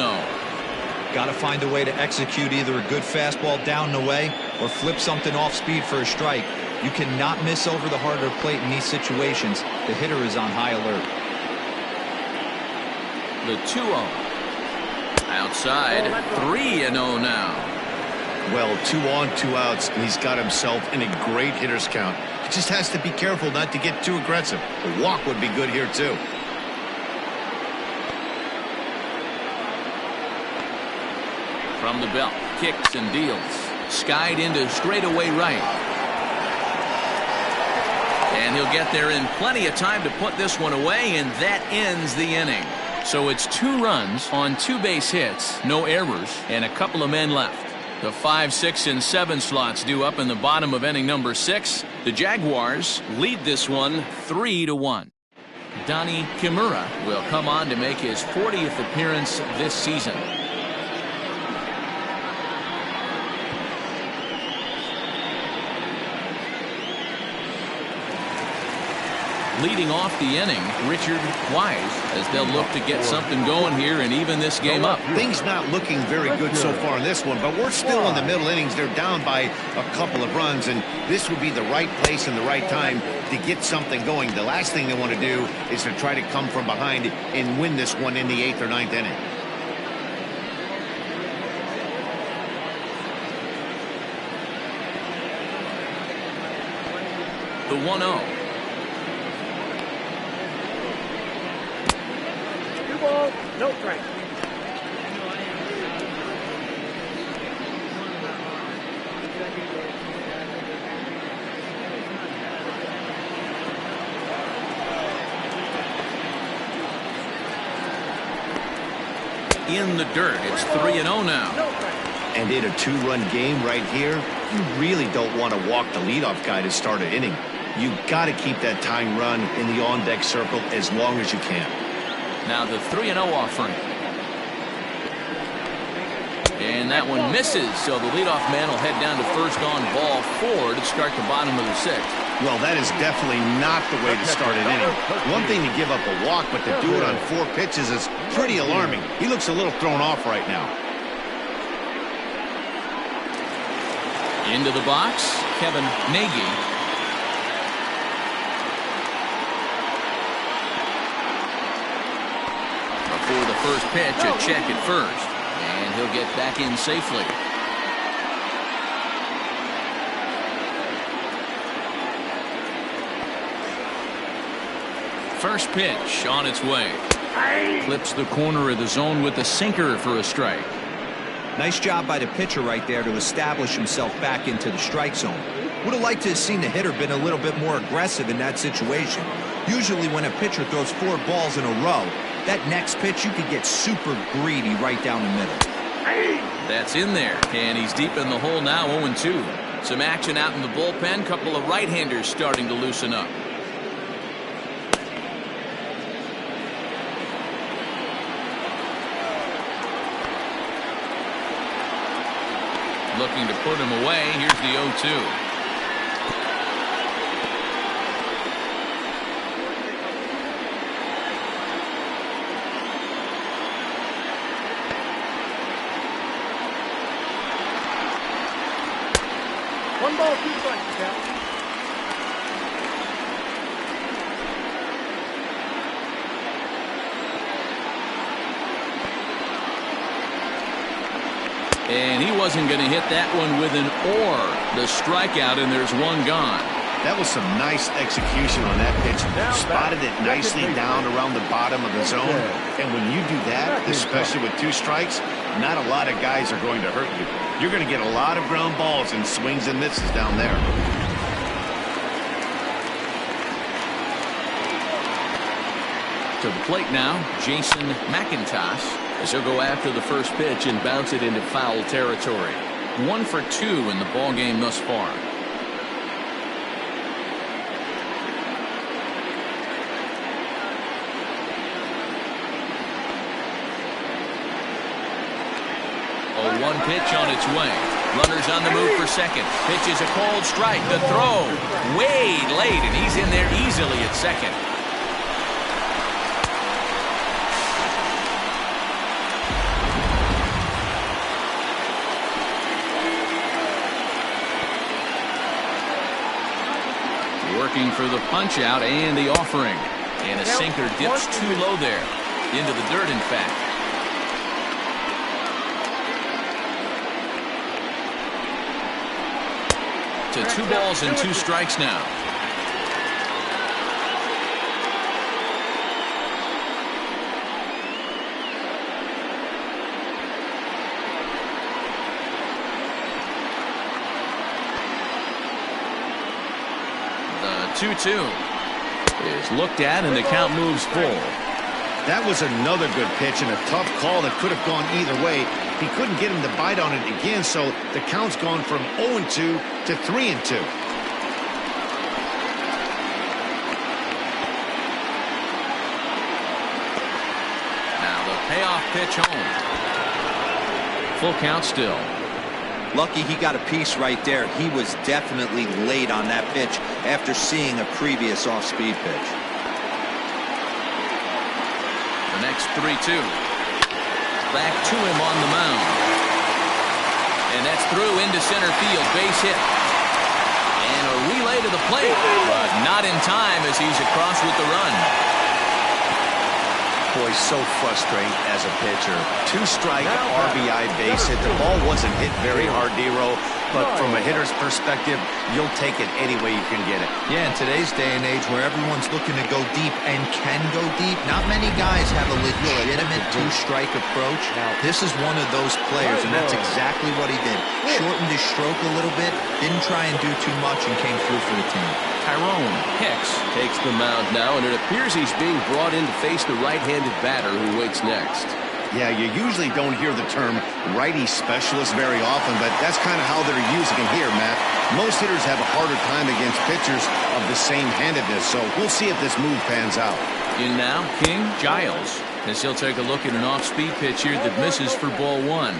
Got to find a way to execute either a good fastball down and away or flip something off speed for a strike. You cannot miss over the heart of the plate in these situations. The hitter is on high alert. The 2-0. Outside, 3-0 now. Well, 2 on, 2 outs, and he's got himself in a great hitter's count. He just has to be careful not to get too aggressive. A walk would be good here, too. From the belt, kicks and deals. Skied into straightaway right. And he'll get there in plenty of time to put this one away, and that ends the inning. So it's 2 runs on 2 base hits, no errors, and a couple of men left. The 5, 6, and 7 slots due up in the bottom of inning number 6. The Jaguars lead this one 3-1. Donnie Kimura will come on to make his 40th appearance this season. Leading off the inning, Richard Wise, as they'll look to get something going here and even this game up. Things not looking very good so far in this one, but we're still in the middle innings. They're down by a couple of runs, and this would be the right place and the right time to get something going. The last thing they want to do is to try to come from behind and win this one in the 8th or 9th inning. The 1-0. 2 balls, no strikes. In the dirt, it's 3-0 now. And in a 2-run game right here, you really don't want to walk the leadoff guy to start an inning. You got to keep that tying run in the on-deck circle as long as you can. Now the 3-0 offering. And that one misses, so the leadoff man will head down to first on ball 4 to start the bottom of the 6th. Well, that is definitely not the way to start an inning. One thing to give up a walk, but to do it on 4 pitches is pretty alarming. He looks a little thrown off right now. Into the box, Kevin Nagy. Before the first pitch, a check at first. And he'll get back in safely. First pitch on its way. Clips the corner of the zone with the sinker for a strike. Nice job by the pitcher right there to establish himself back into the strike zone. Would have liked to have seen the hitter been a little bit more aggressive in that situation. Usually when a pitcher throws 4 balls in a row, that next pitch you could get super greedy right down the middle. That's in there, and he's deep in the hole now, 0-2. Some action out in the bullpen, couple of right-handers starting to loosen up. Looking to put him away. Here's the 0-2. One ball, 2 strikes, Cal. And he wasn't going to hit that one with an or. The strikeout, and there's one gone. That was some nice execution on that pitch. Spotted it nicely down around the bottom of the zone. And when you do that, especially with 2 strikes, not a lot of guys are going to hurt you. You're going to get a lot of ground balls and swings and misses down there. To the plate now, Jason McIntosh, as he'll go after the first pitch and bounce it into foul territory. 1 for 2 in the ballgame thus far. The one pitch on its way. Runners on the move for second. Pitch is a cold strike. The throw way late, and he's in there easily at second. Working for the punch out and the offering. And a sinker dips too low there. Into the dirt, in fact. To 2 balls and 2 strikes now. The 2-2 is looked at, and the count moves full. That was another good pitch and a tough call that could have gone either way. He couldn't get him to bite on it again, so the count's gone from 0-2 to 3-2. Now the payoff pitch home. Full count still. Lucky he got a piece right there. He was definitely late on that pitch after seeing a previous off-speed pitch. The next 3-2. Back to him on the mound. And that's through into center field. Base hit. And a relay to the plate. But not in time as he's across with the run. Boy, so frustrating as a pitcher. 2-strike RBI base hit. The ball wasn't hit very hard, D-Row. But from a hitter's perspective, you'll take it any way you can get it. Yeah, in today's day and age where everyone's looking to go deep and can go deep, not many guys have a legitimate 2-strike approach. This is one of those players, and that's exactly what he did. Shortened his stroke a little bit, didn't try and do too much, and came through for the team. Tyrone Hicks takes the mound now, and it appears he's being brought in to face the right-handed batter who waits next. Yeah, you usually don't hear the term righty specialist very often, but that's kind of how they're using it here, Matt. Most hitters have a harder time against pitchers of the same handedness, so we'll see if this move pans out. In now, King Giles, as he'll take a look at an off-speed pitch here that misses for ball 1.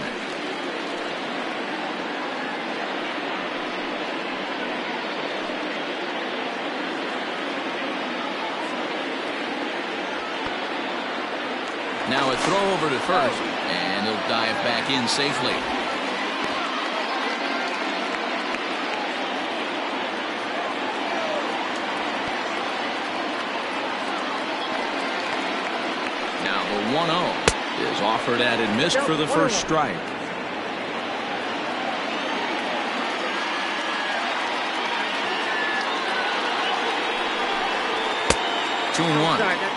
Now a throw over to first, and he'll dive back in safely. Now the 1-0 is offered at and missed for the first strike. Two and 1.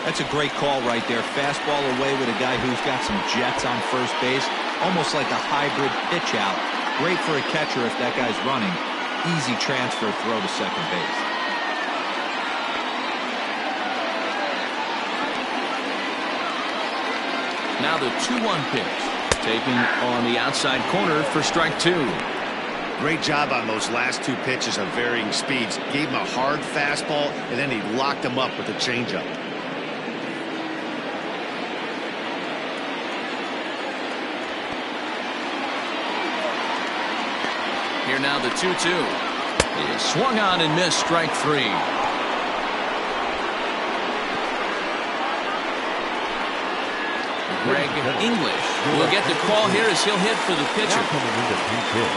That's a great call right there. Fastball away with a guy who's got some jets on first base. Almost like a hybrid pitch out. Great for a catcher if that guy's running. Easy transfer throw to second base. Now the 2-1 pitch. Taken on the outside corner for strike 2. Great job on those last 2 pitches of varying speeds. Gave him a hard fastball, and then he locked him up with a changeup. Here now the 2-2 is swung on and missed, strike 3. Greg English will get the call here as he'll hit for the pitcher. Coming into pinch hit.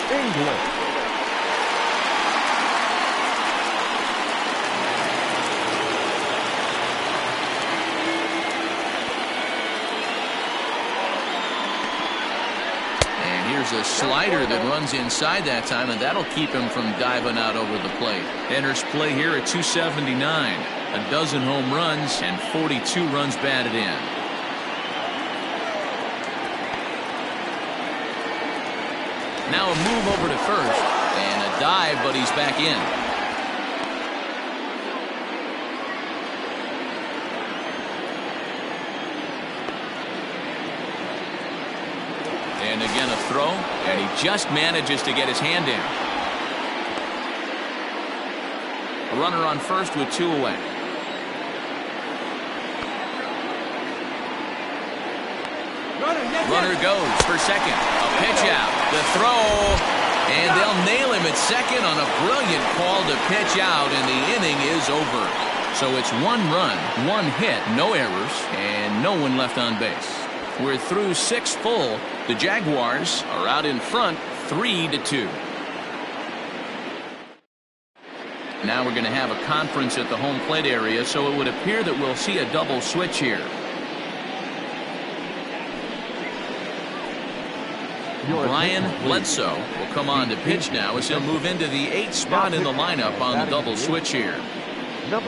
Greg English. Here's a slider that runs inside that time, and that'll keep him from diving out over the plate. Enters play here at 279. A dozen home runs and 42 runs batted in. Now a move over to first, and a dive, but he's back in. And again a throw, and he just manages to get his hand in. A runner on first with 2 away. Runner goes for second. A pitch out. The throw. And they'll nail him at second on a brilliant call to pitch out, and the inning is over. So it's 1 run, 1 hit, no errors, and no one left on base. We're through 6 full. The Jaguars are out in front 3-2. Now we're going to have a conference at the home plate area, so it would appear that we'll see a double switch here. Brian Bledsoe will come on to pitch now as he'll move into the 8th spot in the lineup on the double switch here.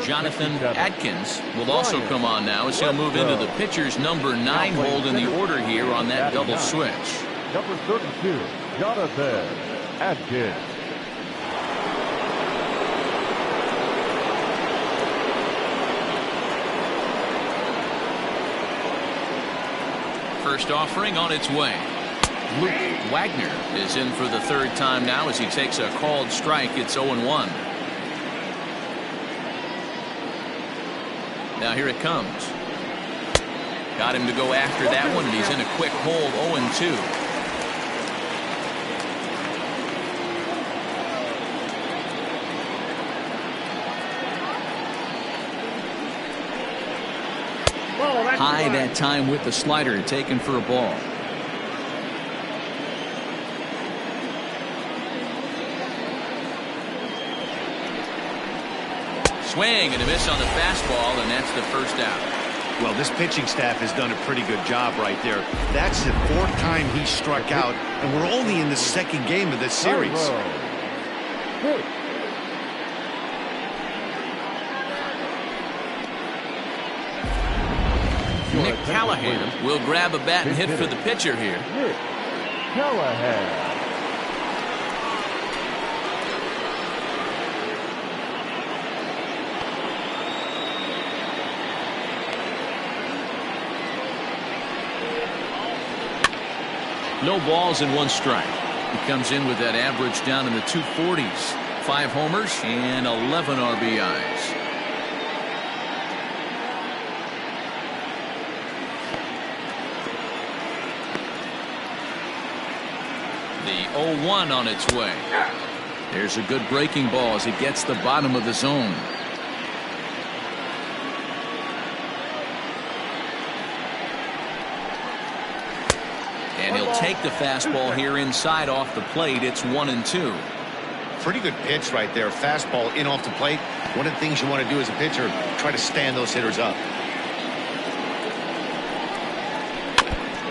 Jonathan Adkins will also come on now as he'll move into the pitcher's number 9 hold in the order here on that double switch. Number 32, Jonathan Adkins. First offering on its way. Luke Wagner is in for the 3rd time now as he takes a called strike. It's 0-1. Now here it comes. Got him to go after that one, and he's in a quick hold. 0-2. High that time with the slider, taken for a ball. Swing and a miss on the fastball, and that's the first out. Well, this pitching staff has done a pretty good job right there. That's the 4th time he struck out, and we're only in the 2nd game of this series. Nick Callahan will grab a bat and hit for the pitcher here. Nick Callahan. No balls and 1 strike. He comes in with that average down in the 240s. 5 homers and 11 RBIs. The 0-1 on its way. There's a good breaking ball as he gets the bottom of the zone. And he'll take the fastball here inside off the plate. It's 1-2. Pretty good pitch right there. Fastball in off the plate. One of the things you want to do as a pitcher, try to stand those hitters up.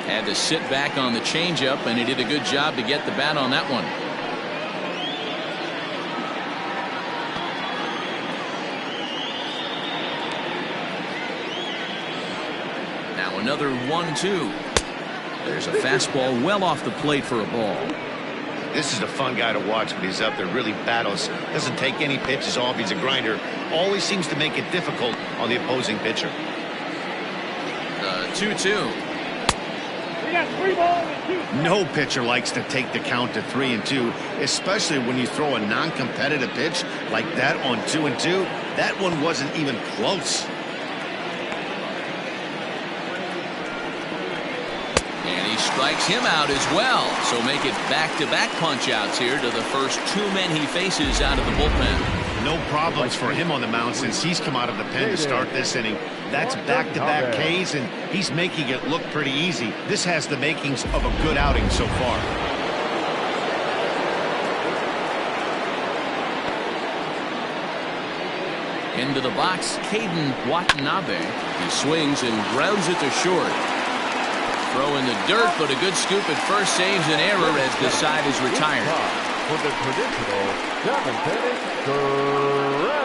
Had to sit back on the changeup, and he did a good job to get the bat on that one. Now another 1-2. There's a fastball well off the plate for a ball. This is a fun guy to watch when he's up there. Really battles. Doesn't take any pitches off. He's a grinder. Always seems to make it difficult on the opposing pitcher. 2-2. No pitcher likes to take the count to 3-2, especially when you throw a non-competitive pitch like that on 2-2. That one wasn't even close. And he strikes him out as well. So make it back-to-back punch-outs here to the first 2 men he faces out of the bullpen. No problems for him on the mound since he's come out of the pen to start this inning. That's back-to-back Ks, and he's making it look pretty easy. This has the makings of a good outing so far. Into the box, Caden Watanabe. He swings and grounds it to short. Throw in the dirt, but a good scoop at first saves an error as the side is retired. For the traditional Jonathan Cobras.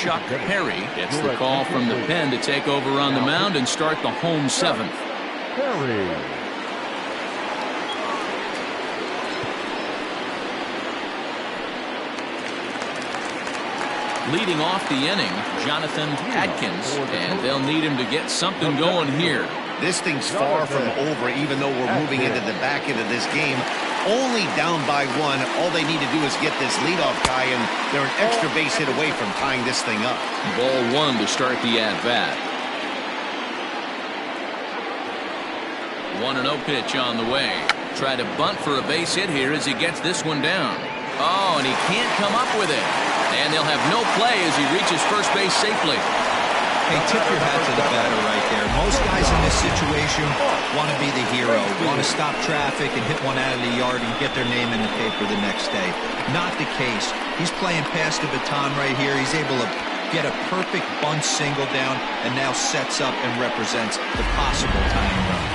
Chuck Perry gets the call from the pen to take over on the mound and start the home 7th. Perry. Leading off the inning, Jonathan Adkins, and they'll need him to get something going here. This thing's far from over, even though we're moving into the back end of this game. only down by 1. All they need to do is get this leadoff guy, and they're an extra base hit away from tying this thing up. Ball 1 to start the at-bat. 1-0 pitch on the way. Try to bunt for a base hit here as he gets this one down. Oh, and he can't come up with it. And they'll have no play as he reaches first base safely. Hey, tip your hat to the batter right there. Most guys in this situation want to be the hero, want to stop traffic and hit one out of the yard and get their name in the paper the next day. Not the case. He's playing past the baton right here. He's able to get a perfect bunt single down and now sets up and represents the possible tying run.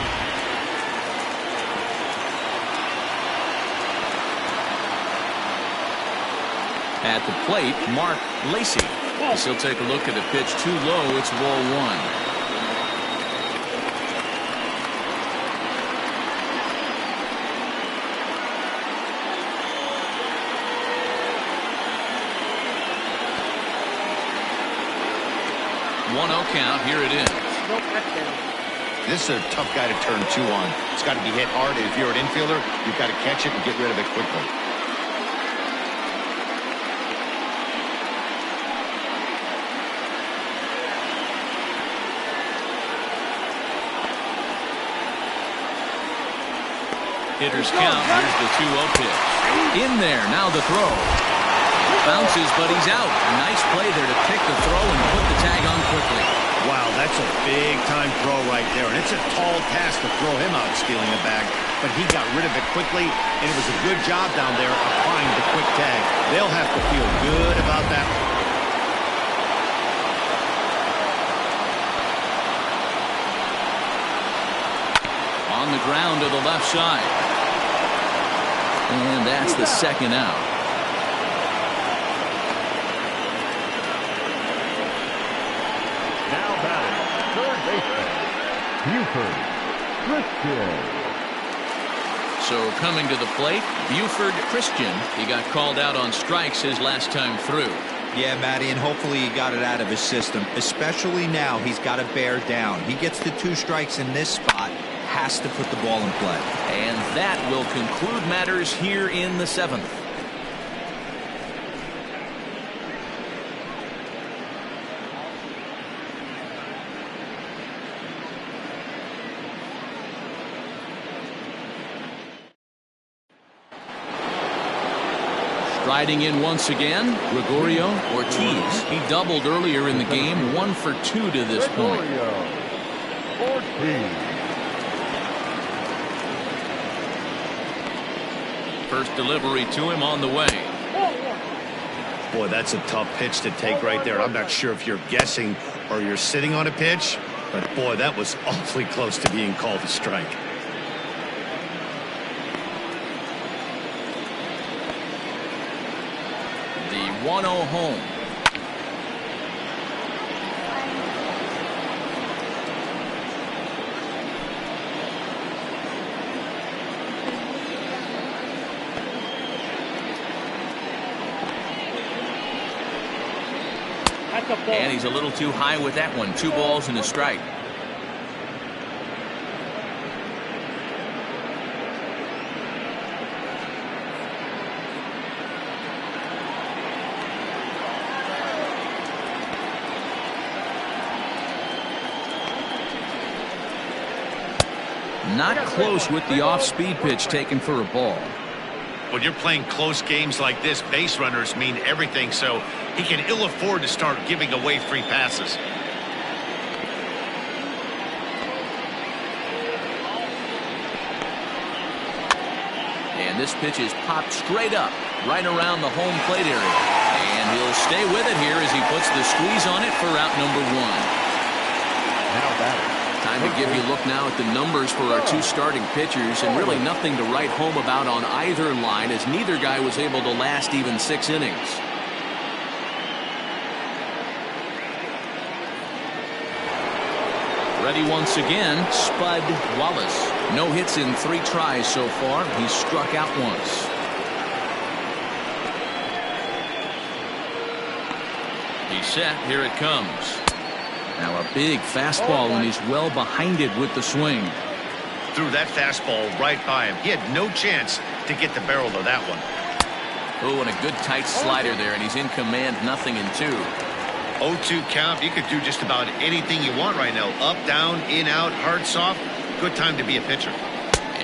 At the plate, Mark Lacey. He'll take a look at a pitch too low. It's ball 1. Count. Here it is. This is a tough guy to turn 2 on. It's got to be hit hard. If you're an infielder, you've got to catch it and get rid of it quickly. Hitters count. Here's the 2-0 pitch. In there. Now the throw. Bounces, but he's out. Nice play there to pick the throw and put the tag on quickly. Wow, that's a big-time throw right there. And it's a tall task to throw him out stealing a bag. But he got rid of it quickly, and it was a good job down there applying the quick tag. They'll have to feel good about that. On the ground to the left side. And that's the second out. Now batting, third baseman, Buford Christian. So coming to the plate, Buford Christian. He got called out on strikes his last time through. Yeah, Matty, and hopefully he got it out of his system. Especially now, he's got to bear down. He gets the 2 strikes in this spot, has to put the ball in play. And that will conclude matters here in the 7th. Riding in once again, Gregorio Ortiz. He doubled earlier in the game, 1 for 2 to this point. First delivery to him on the way. Boy, that's a tough pitch to take right there. I'm not sure if you're guessing or you're sitting on a pitch, but boy, that was awfully close to being called a strike. The 1-0 home. And he's a little too high with that one. 2 balls and a strike. Not close with the off-speed pitch taken for a ball. When you're playing close games like this, base runners mean everything, so he can ill afford to start giving away free passes. And this pitch is popped straight up, right around the home plate area. And he'll stay with it here as he puts the squeeze on it for out number 1. Now batting. Time to give you a look now at the numbers for our 2 starting pitchers, and really nothing to write home about on either line, as neither guy was able to last even 6 innings. Ready once again, Spud Wallace. No hits in 3 tries so far. He's struck out once. He's set. Here it comes. Now a big fastball, and he's well behind it with the swing. threw that fastball right by him. He had no chance to get the barrel of that one. Oh, and a good tight slider there, and he's in command, 0-2. 0-2 count. You could do just about anything you want right now. Up, down, in, out, hard, soft. Good time to be a pitcher.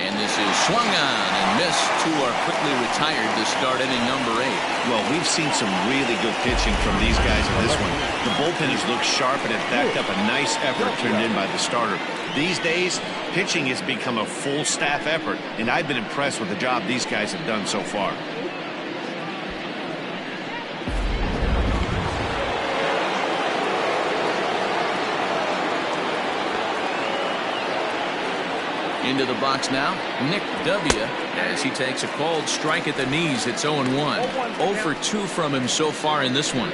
And this is swung on and missed. Two are quickly retired to start inning number 8. Well, we've seen some really good pitching from these guys in this one. The bullpen has looked sharp and it backed up a nice effort turned in by the starter. These days, pitching has become a full staff effort, and I've been impressed with the job these guys have done so far. Into the box now, Nick W. as he takes a called strike at the knees. It's 0-1. 0 for 2 from him so far in this one.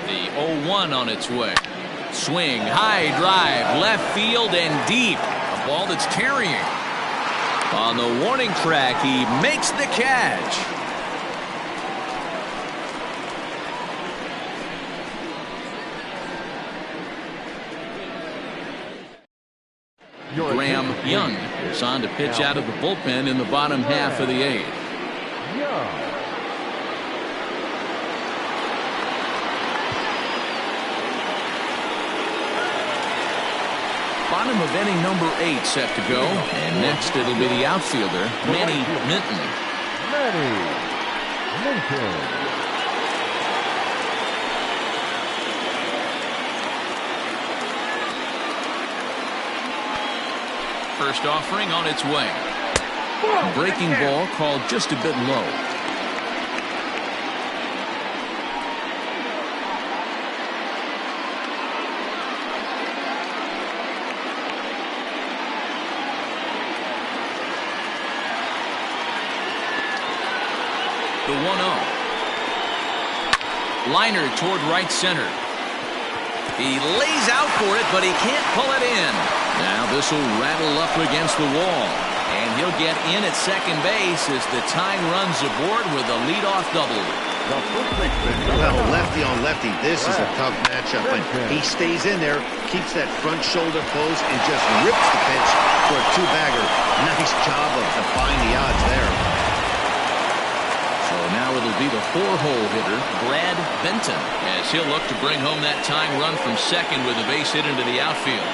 The 0-1 on its way. Swing, high drive, left field and deep. A ball that's carrying. On the warning track, he makes the catch. Graham Young is on to pitch out of the bullpen in the bottom half of the 8th. Bottom of inning number 8 set to go, and next it'll be the outfielder, Manny Minton. First offering on its way. Breaking ball called just a bit low. The 1-0. Liner toward right center. He lays out for it, but he can't pull it in. Now this will rattle up against the wall. And he'll get in at second base as the tying runs aboard with a leadoff double. Well, lefty on lefty, this is a tough matchup, but he stays in there, keeps that front shoulder close, and just rips the pitch for a 2-bagger. Nice job of defying the odds there. So now it'll be the 4-hole hitter, Brad Benton, as he'll look to bring home that tying run from second with a base hit into the outfield.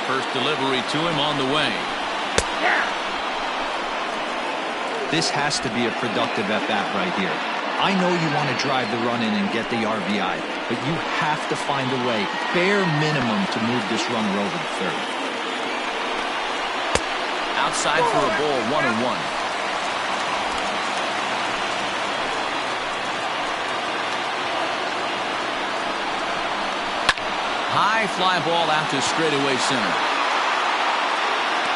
First delivery to him on the way. This has to be a productive at-bat right here. I know you want to drive the run in and get the RBI, but you have to find a way, bare minimum, to move this runner over to third. Outside for a ball, 1-1. High fly ball out to straightaway center.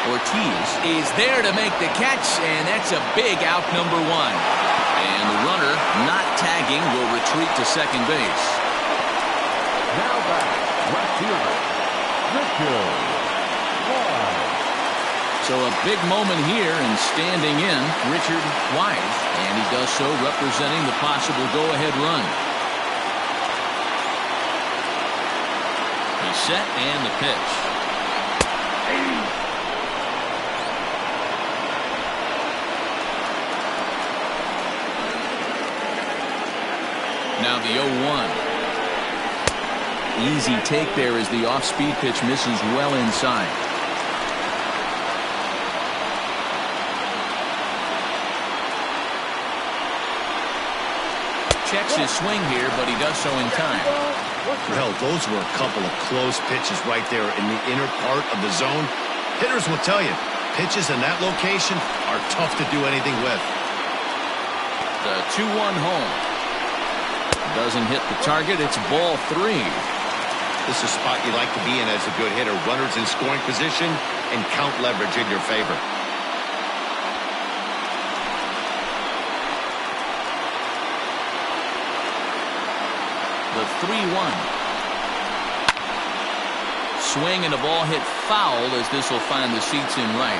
Ortiz is there to make the catch, and that's a big out, number 1. And the runner, not tagging, will retreat to second base. Now back, left fielder, Richard Wise. So a big moment here, and standing in, Richard Wise. And he does so representing the possible go-ahead run. He's set, and the pitch. Now the 0-1. Easy take there as the off-speed pitch misses well inside. Checks his swing here, but he does so in time. Well, those were a couple of close pitches right there in the inner part of the zone. Hitters will tell you, pitches in that location are tough to do anything with. The 2-1 home. Doesn't hit the target. It's ball 3. This is a spot you like to be in as a good hitter. Runners in scoring position and count leverage in your favor. The 3-1. swing and a ball hit foul as this will find the seats in right.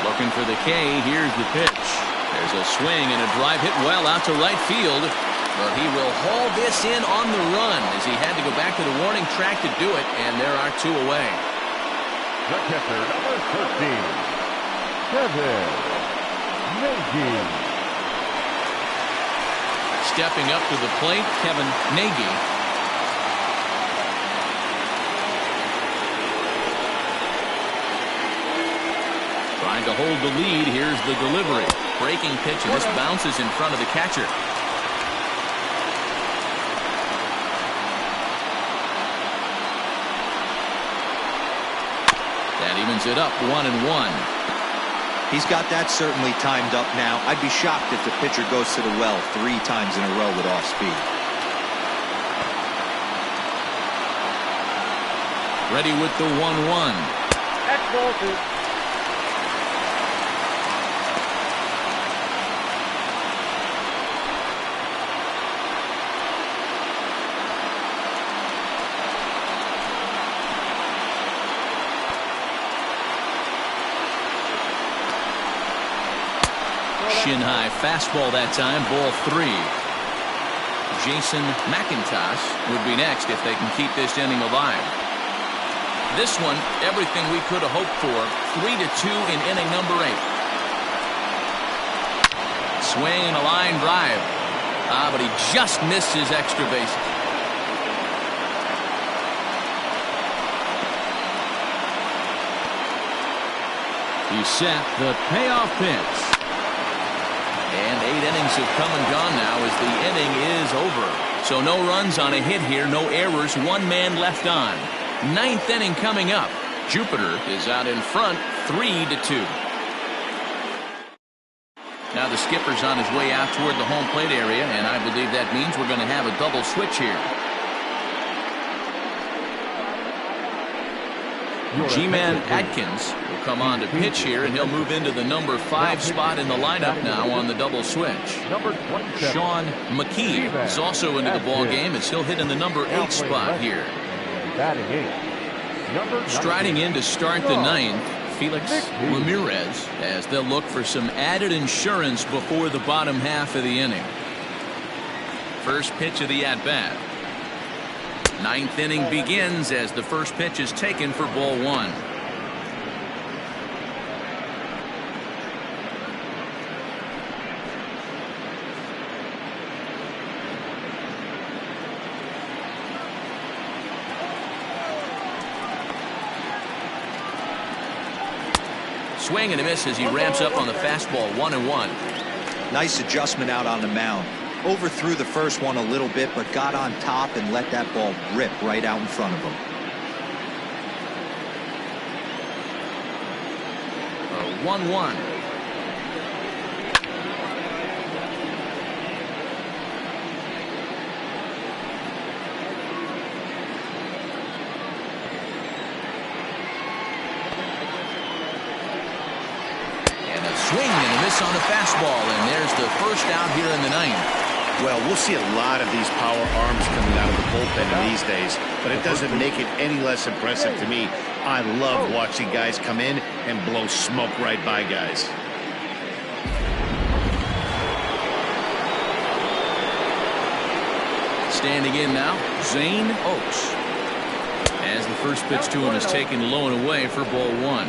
Looking for the K. Here's the pitch. There's a swing and a drive hit well out to right field. But he will haul this in on the run as he had to go back to the warning track to do it, and there are 2 away. The catcher, number 13, Kevin Nagy. Stepping up to the plate, Kevin Nagy. Trying to hold the lead. Here's the delivery. Breaking pitch, and this bounces in front of the catcher. That evens it up 1-1. He's got that certainly timed up now. I'd be shocked if the pitcher goes to the well 3 times in a row with off speed. Ready with the 1-1. X-ball 2. Shin high fastball that time, ball 3. Jason McIntosh would be next if they can keep this inning alive. This one, everything we could have hoped for. 3-2 in inning number 8. Swing and a line drive. But he just missed his extra base. He's set the payoff pitch. And 8 innings have come and gone now as the inning is over. So no runs on a hit here, no errors, 1 man left on. 9th inning coming up. Jupiter is out in front, 3-2. Now the skipper's on his way out toward the home plate area, and I believe that means we're going to have a double switch here. G-Man Atkins will come on to pitch here, and he'll move into the number 5 spot in the lineup now on the double switch. Sean McKee is also into the ball game as he'll hit in the number 8 spot here. Striding in to start the 9th, Felix Ramirez, as they'll look for some added insurance before the bottom half of the inning. First pitch of the at-bat. 9th inning begins as the first pitch is taken for ball 1. Swing and a miss as he ramps up on the fastball. 1-1. Nice adjustment out on the mound. Overthrew the first one a little bit, but got on top and let that ball rip right out in front of him. 1-1. And a swing and a miss on the fastball, and there's the first out here in the 9th. Well, we'll see a lot of these power arms coming out of the bullpen in these days, but it doesn't make it any less impressive to me. I love watching guys come in and blow smoke right by guys. Standing in now, Zane Oaks. As the first pitch to him is taken low and away for ball 1.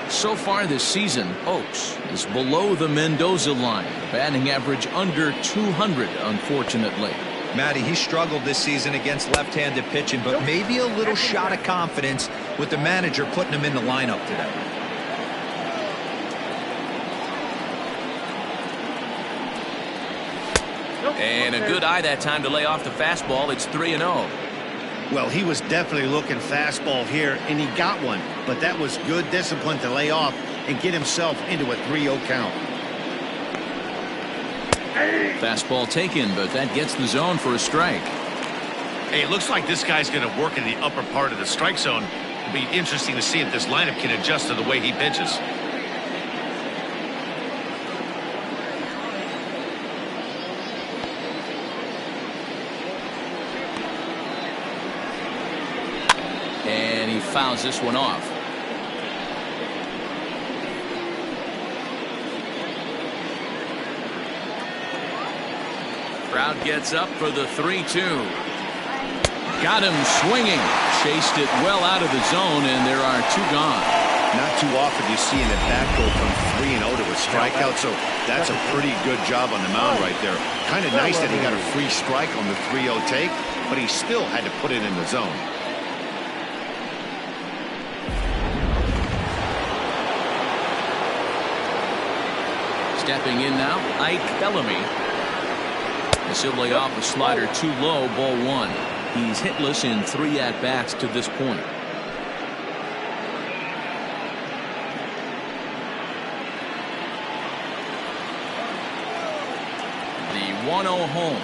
So far this season, Oaks is below the Mendoza line. Batting average under 200, unfortunately. Matty, he struggled this season against left-handed pitching, but maybe a little shot of confidence with the manager putting him in the lineup today. And a good eye that time to lay off the fastball. It's 3-0. Well, he was definitely looking fastball here, and he got one. But that was good discipline to lay off and get himself into a 3-0 count. Fastball taken, but that gets the zone for a strike. Hey, it looks like this guy's going to work in the upper part of the strike zone. It'll be interesting to see if this lineup can adjust to the way he pitches. fouls this one off. Crowd gets up for the 3-2. Got him swinging. Chased it well out of the zone, and there are 2 gone. Not too often you see an at-bat go from 3-0 to a strikeout, so that's a pretty good job on the mound right there. Kind of nice that he got a free strike on the 3-0 take, but he still had to put it in the zone. Stepping in now, Ike Bellamy. Simply off the slider too low, ball 1. He's hitless in 3 at-bats to this point. The 1-0 home.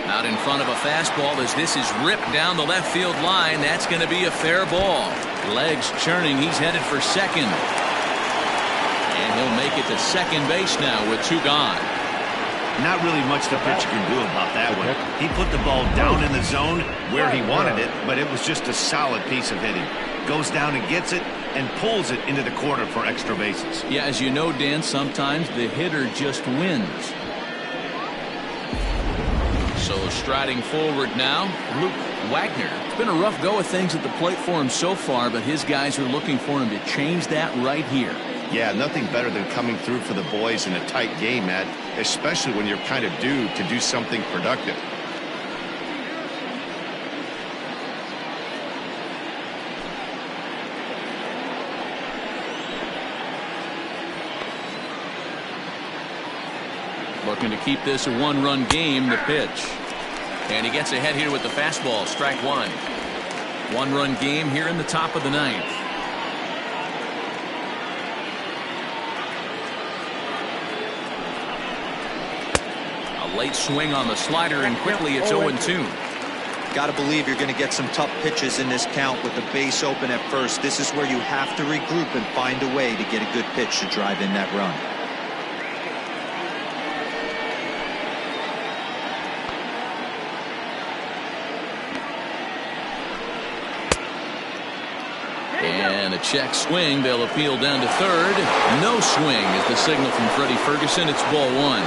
Out in front of a fastball as this is ripped down the left field line. That's going to be a fair ball. Legs churning. He's headed for second. And he'll make it to second base now with 2 gone. Not really much the pitcher can do about that one. He put the ball down in the zone where he wanted it, but it was just a solid piece of hitting. Goes down and gets it and pulls it into the corner for extra bases. Yeah, as you know, Dan, sometimes the hitter just wins. So striding forward now, Luke Wagner. It's been a rough go of things at the plate for him so far, but his guys are looking for him to change that right here. Yeah, nothing better than coming through for the boys in a tight game, Matt, especially when you're kind of due to do something productive. Looking to keep this a 1-run game, the pitch. And he gets ahead here with the fastball, strike 1. 1-run game here in the top of the 9th. A late swing on the slider, and quickly it's 0-2. Got to believe you're going to get some tough pitches in this count with the base open at first. This is where you have to regroup and find a way to get a good pitch to drive in that run. And a check swing. They'll appeal down to third. No swing is the signal from Freddie Ferguson. It's ball 1.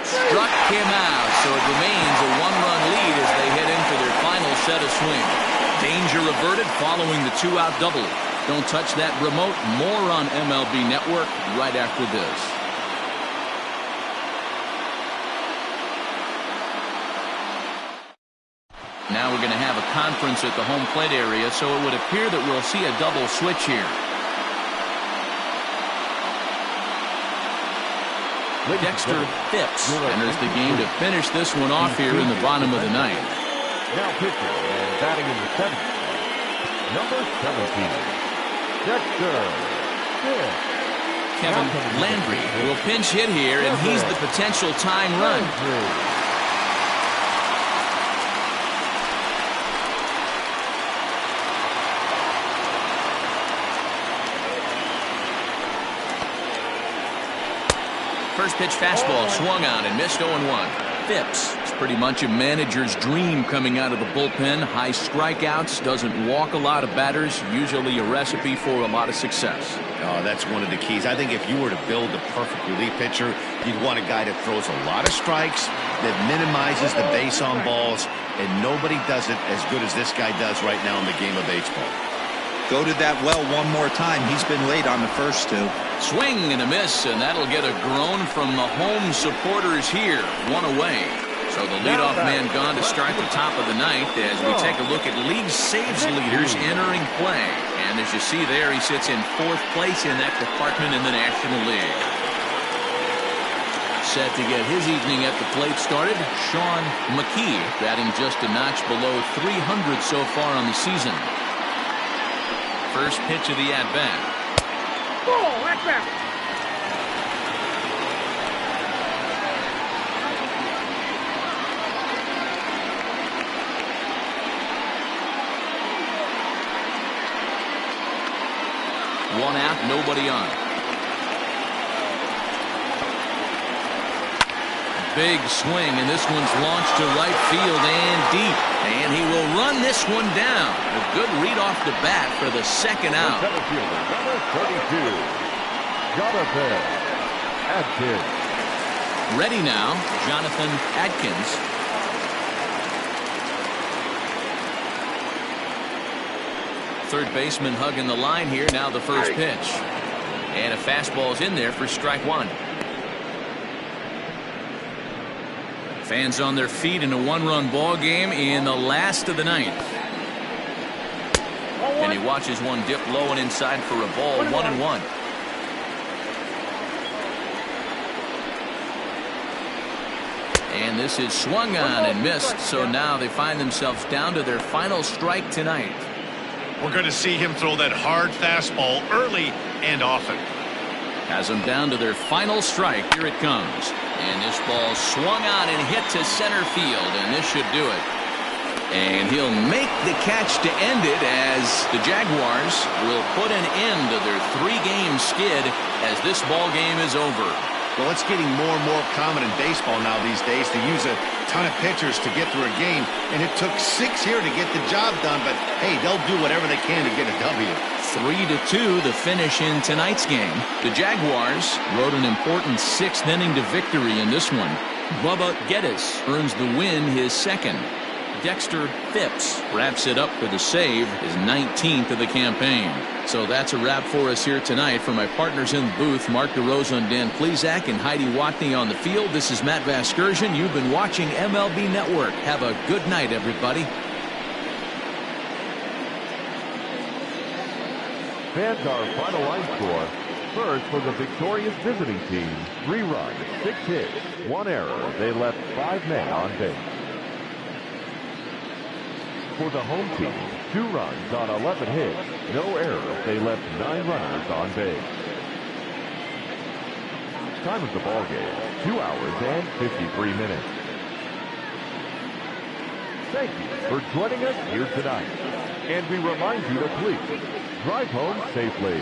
Struck him out, so it remains a 1-run lead as they head in for their final set of swings. Danger averted following the 2-out double. Don't touch that remote. More on MLB Network right after this. Now we're going to have a conference at the home plate area, so it would appear that we'll see a double switch here. Dexter Phipps enters the game to finish this one off here in the bottom of the 9th. Now pitching and batting in the 7th, number 17, Dexter Phipps. Kevin Landry will pinch hit here, and he's the potential tying run. First pitch fastball swung on and missed 0-1. Phipps is pretty much a manager's dream coming out of the bullpen. High strikeouts, doesn't walk a lot of batters, usually a recipe for a lot of success. Oh, that's one of the keys. I think if you were to build the perfect relief pitcher, you'd want a guy that throws a lot of strikes, that minimizes the base on balls, and nobody does it as good as this guy does right now in the game of baseball. Go to that well one more time. He's been late on the first 2. Swing and a miss, and that'll get a groan from the home supporters here. 1 away. So the leadoff man gone to start the top of the 9th as we take a look at league saves leaders entering play. And as you see there, he sits in 4th place in that department in the National League. Set to get his evening at the plate started, Sean McKee, batting just a notch below 300 so far on the season. First pitch of the at-bat. Ball, at-bat. One out, nobody on. Big swing, and this one's launched to right field and deep. And he will run this one down. A good read off the bat for the second out. Center fielder, number 32, Jonathan Atkins. Ready now, Jonathan Atkins. Third baseman hugging the line here. Now the first pitch. And a fastball's in there for strike one. Fans on their feet in a one-run ball game in the last of the ninth. And he watches one dip low and inside for a ball. 1-1. And this is swung on and missed. So now they find themselves down to their final strike tonight. We're going to see him throw that hard fastball early and often. Has them down to their final strike. Here it comes. And this ball swung on and hit to center field. And this should do it. And he'll make the catch to end it as the Jaguars will put an end to their 3-game skid as this ball game is over. Well, it's getting more and more common in baseball now these days to use a ton of pitchers to get through a game. And it took 6 here to get the job done. But, hey, they'll do whatever they can to get a W. 3-2 the finish in tonight's game. The Jaguars rode an important 6th inning to victory in this one. Bubba Geddes earns the win, his second. Dexter Phipps wraps it up for the save, his 19th of the campaign. So that's a wrap for us here tonight. For my partners in the booth, Mark DeRosa and Dan Plesac and Heidi Watney on the field, this is Matt Vasgersian. You've been watching MLB Network. Have a good night, everybody. Fans, our final line score. First, for the victorious visiting team, 3 runs, 6 hits, 1 error. They left 5 men on base. For the home team, 2 runs on 11 hits, no errors. They left 9 runners on base. Time of the ball game, 2 hours and 53 minutes. Thank you for joining us here tonight. And we remind you to please drive home safely.